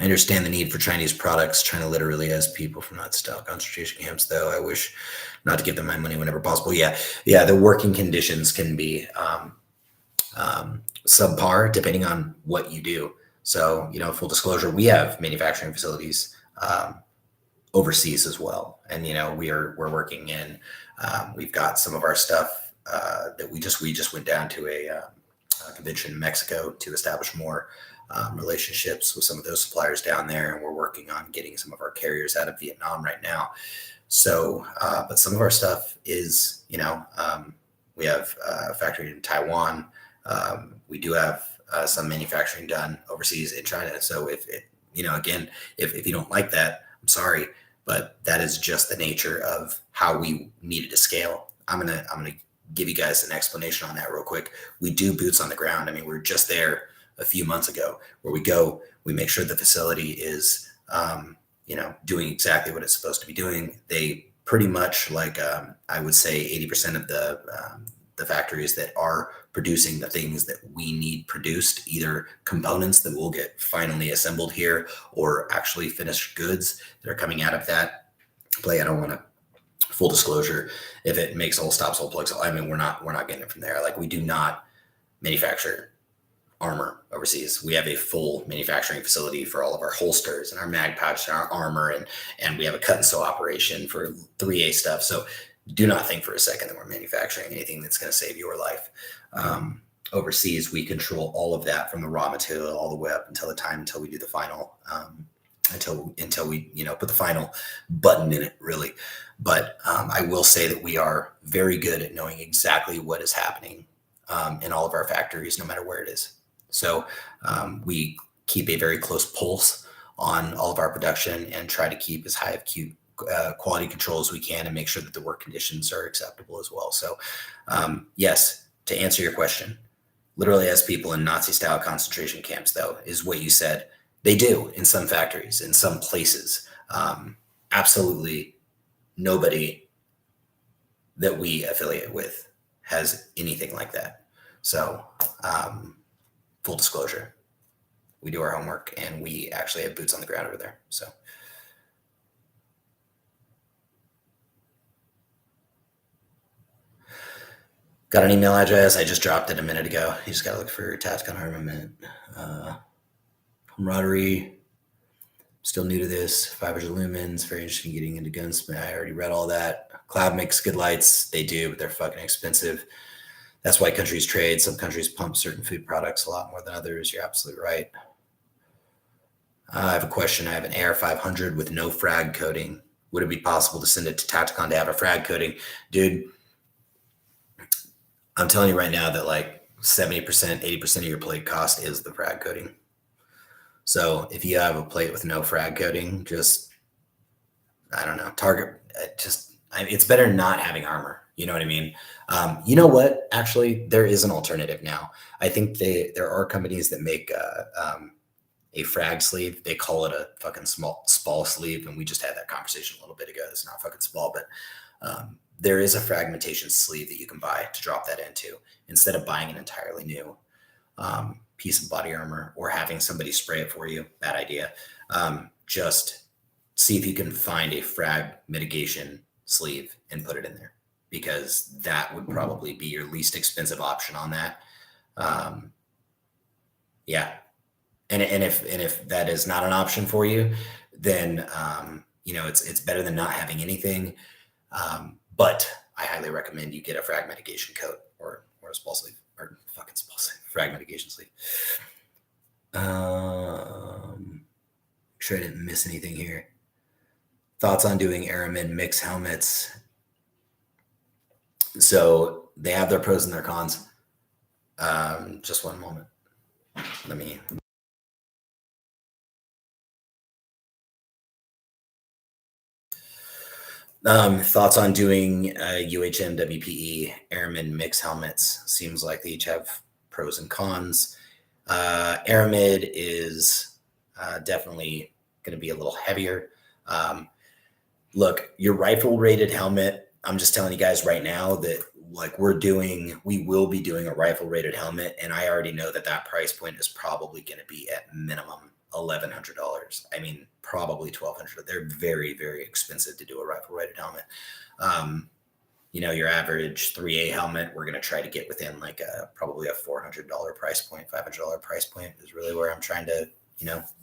understand the need for Chinese products. China literally has people from that style concentration camps, though. I wish not to give them my money whenever possible. Yeah. The working conditions can be subpar depending on what you do. So, full disclosure, we have manufacturing facilities overseas as well, and we're working in. We've got some of our stuff that we just went down to a convention in Mexico to establish more relationships with some of those suppliers down there, and we're working on getting some of our carriers out of Vietnam right now. So, but some of our stuff is, we have a factory in Taiwan. We do have some manufacturing done overseas in China. So if again, if you don't like that, I'm sorry, but that is just the nature of how we needed to scale. I'm gonna give you guys an explanation on that real quick. We do boots on the ground. I mean, we were just there a few months ago where we make sure the facility is, doing exactly what it's supposed to be doing. They pretty much, like, I would say 80% of the factories that are producing the things that we need produced, either components that will get finally assembled here or actually finished goods that are coming out of that play. I don't want to, full disclosure, if it makes hole stops, hole plugs, I mean, we're not getting it from there. Like, we do not manufacture armor overseas. We have a full manufacturing facility for all of our holsters and our mag pouch and our armor, and we have a cut and sew operation for 3A stuff. So do not think for a second that we're manufacturing anything that's going to save your life. Overseas, we control all of that from the raw material all the way up until we do the final, until we put the final button in it, really. But I will say that we are very good at knowing exactly what is happening in all of our factories, no matter where it is. So we keep a very close pulse on all of our production and try to keep as high of quality control as we can and make sure that the work conditions are acceptable as well. So yes, to answer your question, literally as people in Nazi-style concentration camps, though, is what you said. They do in some factories, in some places. Absolutely nobody that we affiliate with has anything like that. So full disclosure, we do our homework and we actually have boots on the ground over there. So got an email address. I just dropped it a minute ago. You just got to look for Tacticon Armament. Camaraderie. Still new to this. 500 lumens. Very interested in getting into gunsmith. I already read all that. Cloud makes good lights. They do, but they're fucking expensive. That's why countries trade. Some countries pump certain food products a lot more than others. You're absolutely right. I have a question. I have an AR-500 with no frag coating. Would it be possible to send it to Tacticon to have a frag coating? Dude, I'm telling you right now that like 70%, 80% of your plate cost is the frag coating. So if you have a plate with no frag coating, just, I don't know, it's better not having armor. You know what I mean? You know what? Actually, there is an alternative now. I think there are companies that make a frag sleeve. They call it a fucking small spall sleeve, and we just had that conversation a little bit ago. It's not fucking spall, but there is a fragmentation sleeve that you can buy to drop that into instead of buying an entirely new piece of body armor or having somebody spray it for you. Bad idea. Just see if you can find a frag mitigation sleeve and put it in there, because that would probably be your least expensive option on that. Yeah. And if that is not an option for you, then it's better than not having anything. But I highly recommend you get a frag mitigation coat or a spall sleeve, or fucking spall sleeve, frag mitigation sleeve. Sure I didn't miss anything here. Thoughts on doing Aramid mix helmets? So they have their pros and their cons. Just one moment. Let me. Thoughts on doing UHM WPE Aramid mix helmets? Seems like they each have pros and cons. Aramid is definitely going to be a little heavier. Look, your rifle rated helmet, I'm just telling you guys right now that like we will be doing a rifle rated helmet, and I already know that price point is probably going to be at minimum $1,100. I mean, probably $1,200. They're very, very expensive to do a rifle rated helmet. Your average 3A helmet, we're going to try to get within like probably a $400 price point, $500 price point is really where I'm trying to,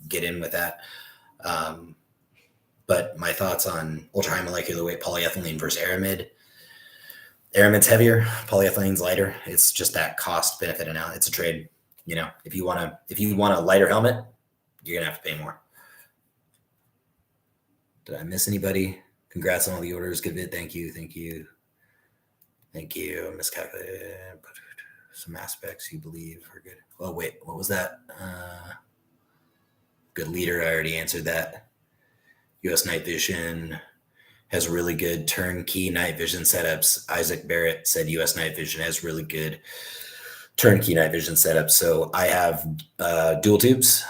get in with that. But my thoughts on ultra high molecular weight polyethylene versus Aramid. Aramid's heavier, polyethylene's lighter. It's just that cost benefit, and it's a trade. If you want a lighter helmet, you're gonna have to pay more. Did I miss anybody? Congrats on all the orders. Good bit. Thank you. Miscalculated. Some aspects you believe are good. Oh wait, what was that? Good leader. I already answered that. US Night Vision has really good turnkey night vision setups. Isaac Barrett said US Night Vision has really good turnkey night vision setups. So I have dual tubes,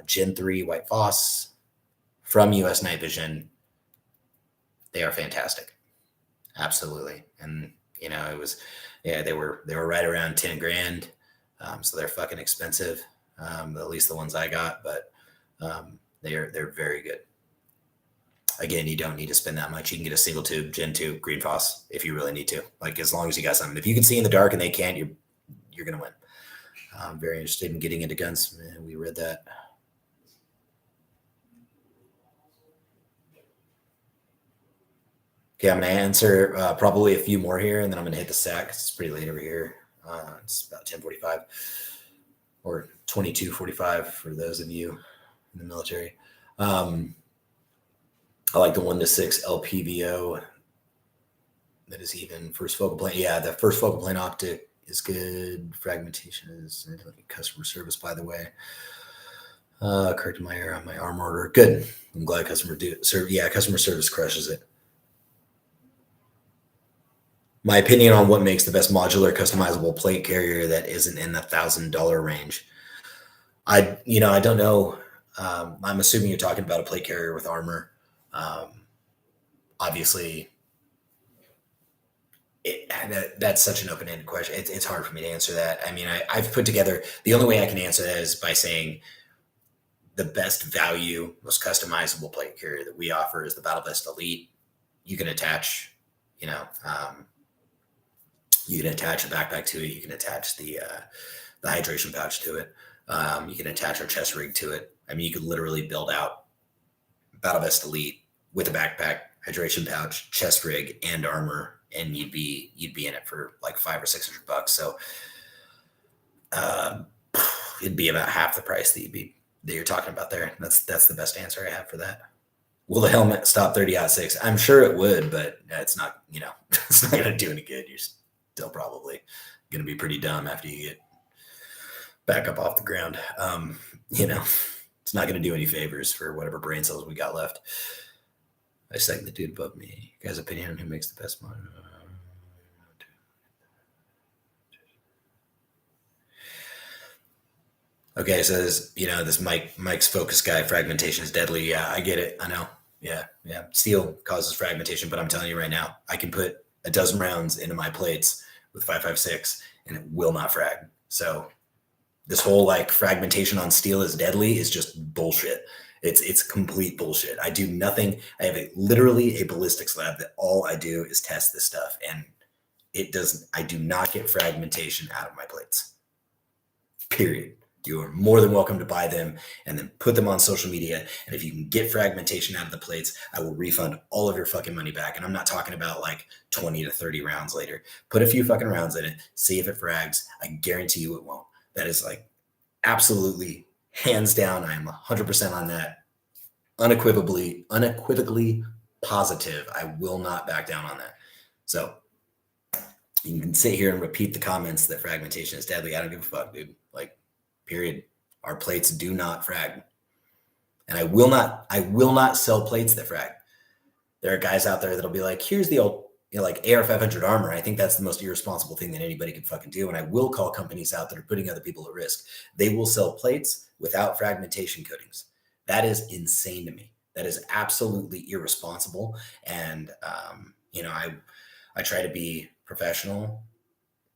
Gen 3 White Foss from US Night Vision. They are fantastic. Absolutely. And it was, they were right around 10 grand. So they're fucking expensive. At least the ones I got, but they're very good. Again, you don't need to spend that much. You can get a single tube Gen 2 green Foss if you really need to. Like, as long as you got something. If you can see in the dark and they can't, you're gonna win. I'm very interested in getting into guns. We read that. Okay, I'm going to answer probably a few more here, and then I'm going to hit the sack. It's pretty late over here. It's about 10:45 or 22:45 for those of you in the military. I like the 1-6 LPVO. That is even first focal plane. Yeah, the first focal plane optic is good. Fragmentation is customer service, by the way. Correct my error on my arm order. Good. I'm glad customer service crushes it. My opinion on what makes the best modular customizable plate carrier that isn't in the $1,000 range. I don't know. I'm assuming you're talking about a plate carrier with armor. Obviously, that's such an open-ended question. It's hard for me to answer that. I mean, I've put together, the only way I can answer that is by saying the best value, most customizable plate carrier that we offer is the Battle Vest Elite. You can attach, you can attach a backpack to it. You can attach the hydration pouch to it. You can attach our chest rig to it. I mean, you could literally build out Battle Vest Elite with a backpack, hydration pouch, chest rig, and armor, and you'd be in it for like $500 or $600. So it'd be about half the price that you're talking about there. That's the best answer I have for that. Will the helmet stop 30-06? I'm sure it would, but it's not. It's not going to do any good. You're still probably going to be pretty dumb after you get back up off the ground. It's not going to do any favors for whatever brain cells we got left. I second the dude above me. You guys' opinion on who makes the best money? Okay, it says, this Mike's focus guy, fragmentation is deadly. Yeah, I get it. I know. Yeah. Steel causes fragmentation, but I'm telling you right now, I can put a dozen rounds into my plates with 5.56 and it will not frag. So this whole fragmentation on steel is deadly is just bullshit. It's complete bullshit. I do nothing. I have literally a ballistics lab that all I do is test this stuff, and I do not get fragmentation out of my plates. Period. You are more than welcome to buy them and then put them on social media. And if you can get fragmentation out of the plates, I will refund all of your fucking money back. And I'm not talking about 20 to 30 rounds later. Put a few fucking rounds in it, see if it frags. I guarantee you it won't. That is absolutely hands down. I am 100% on that. Unequivocally positive. I will not back down on that. So you can sit here and repeat the comments that fragmentation is deadly. I don't give a fuck, dude. Period. Our plates do not frag. And I will not sell plates that frag. There are guys out there that'll be like, here's the old, AR-500 armor. I think that's the most irresponsible thing that anybody can fucking do. And I will call companies out that are putting other people at risk. They will sell plates without fragmentation coatings. That is insane to me. That is absolutely irresponsible. And, I try to be professional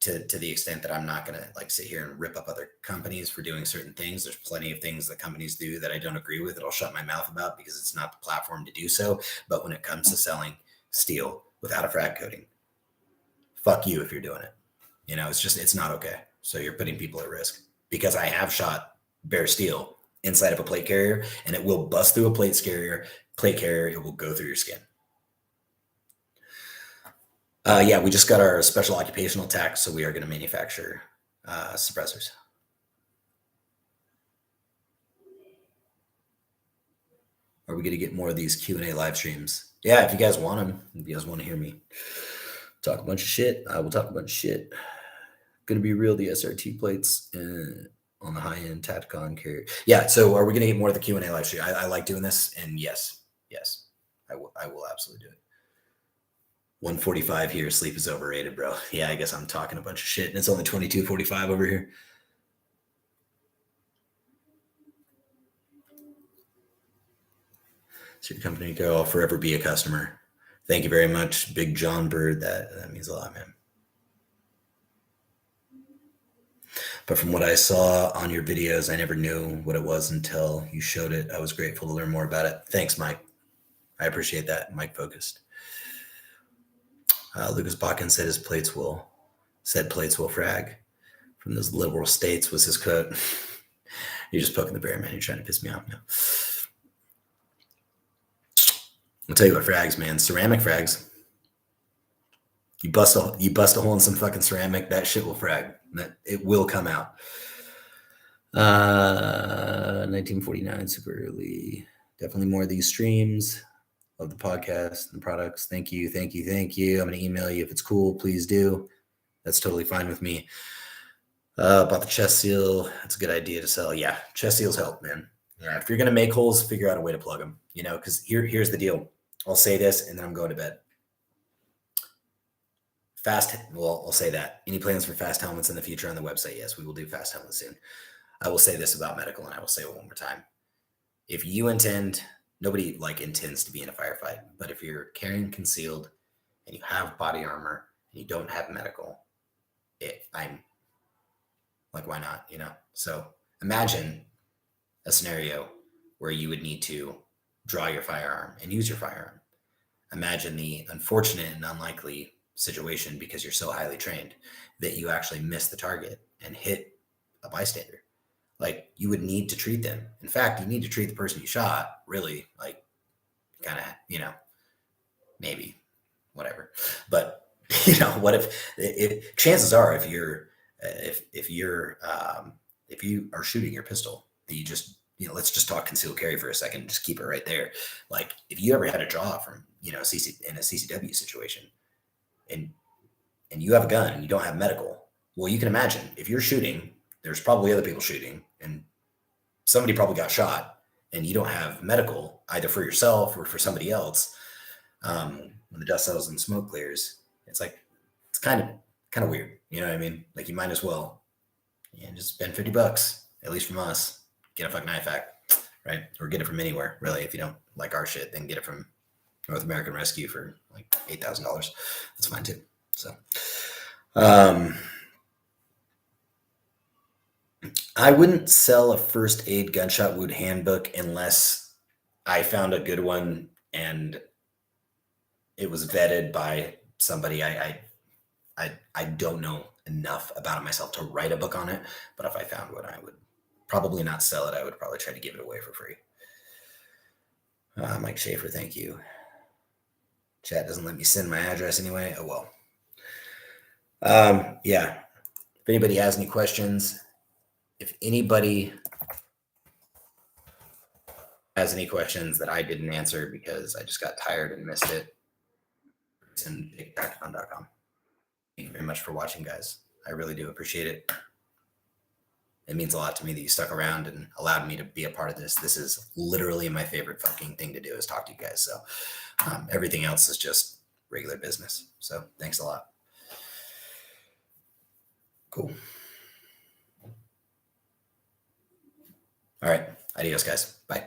to the extent that I'm not going to sit here and rip up other companies for doing certain things. There's plenty of things that companies do that I don't agree with that I'll shut my mouth about because it's not the platform to do so. But when it comes to selling steel without a frag coating, fuck you if you're doing it. It's not okay. So you're putting people at risk, because I have shot bare steel inside of a plate carrier and it will bust through a plate carrier. It will go through your skin. We just got our special occupational tax, so we are going to manufacture suppressors. Are we going to get more of these Q&A live streams? Yeah, if you guys want them, if you guys want to hear me talk a bunch of shit, I will talk a bunch of shit. Going to be real, the SRT plates. on the high end Tacticon carrier. Yeah. So are we going to get more of the Q&A live stream? I like doing this, and yes, I will absolutely do it. 1:45 here. Sleep is overrated, bro. Yeah, I guess I'm talking a bunch of shit, and it's only 22:45 over here. So your company go, I'll forever be a customer. Thank you very much, Big John Bird. That means a lot, man. But from what I saw on your videos, I never knew what it was until you showed it. I was grateful to learn more about it. Thanks, Mike. I appreciate that. Mike focused. Lucas Bakken said plates will frag. From those liberal states was his quote. You're just poking the bear, man. You're trying to piss me off now. I'll tell you what frags, man. Ceramic frags. You bust a hole in some fucking ceramic, that shit will frag. It will come out. 1949, super early. Definitely more of these streams. Love the podcast and the products. Thank you. I'm going to email you if it's cool. Please do. That's totally fine with me. About the chest seal, it's a good idea to sell. Yeah, chest seals help, man. Yeah, if you're going to make holes, figure out a way to plug them. Because here's the deal. I'll say this, and then I'm going to bed. I'll say that. Any plans for fast helmets in the future on the website? Yes, we will do fast helmets soon. I will say this about medical, and I will say it one more time. If you nobody intends to be in a firefight, but if you're carrying concealed and you have body armor and you don't have medical, I'm like, why not? So imagine a scenario where you would need to draw your firearm and use your firearm. Imagine the unfortunate and unlikely situation, because you're so highly trained, that you actually miss the target and hit a bystander. Like, you would need to treat them. In fact, you need to treat the person you shot, really, kind of, maybe, whatever. But, what if chances are, if you are shooting your pistol, that you just, let's just talk concealed carry for a second, just keep it right there. Like, if you ever had a draw from, in a CCW situation, and you have a gun and you don't have medical, well, you can imagine if you're shooting, there's probably other people shooting, and somebody probably got shot, and you don't have medical either for yourself or for somebody else. When the dust settles and the smoke clears, it's kind of weird. You know what I mean? Like, you might as well, just spend $50, at least from us, get a fucking IFAC, right? Or get it from anywhere, really. If you don't like our shit, then get it from North American Rescue for like $8,000. That's fine too. So, I wouldn't sell a first aid gunshot wound handbook unless I found a good one and it was vetted by somebody. I don't know enough about it myself to write a book on it, but if I found one, I would probably not sell it. I would probably try to give it away for free. Mike Schaefer, thank you. Chat doesn't let me send my address anyway. Oh, well. Yeah. If anybody has any questions, if anybody has any questions that I didn't answer because I just got tired and missed it, send Tacticon.com. Thank you very much for watching, guys. I really do appreciate it. It means a lot to me that you stuck around and allowed me to be a part of this. This is literally my favorite fucking thing to do, is talk to you guys. So everything else is just regular business. So thanks a lot. Cool. All right. Adios, guys. Bye.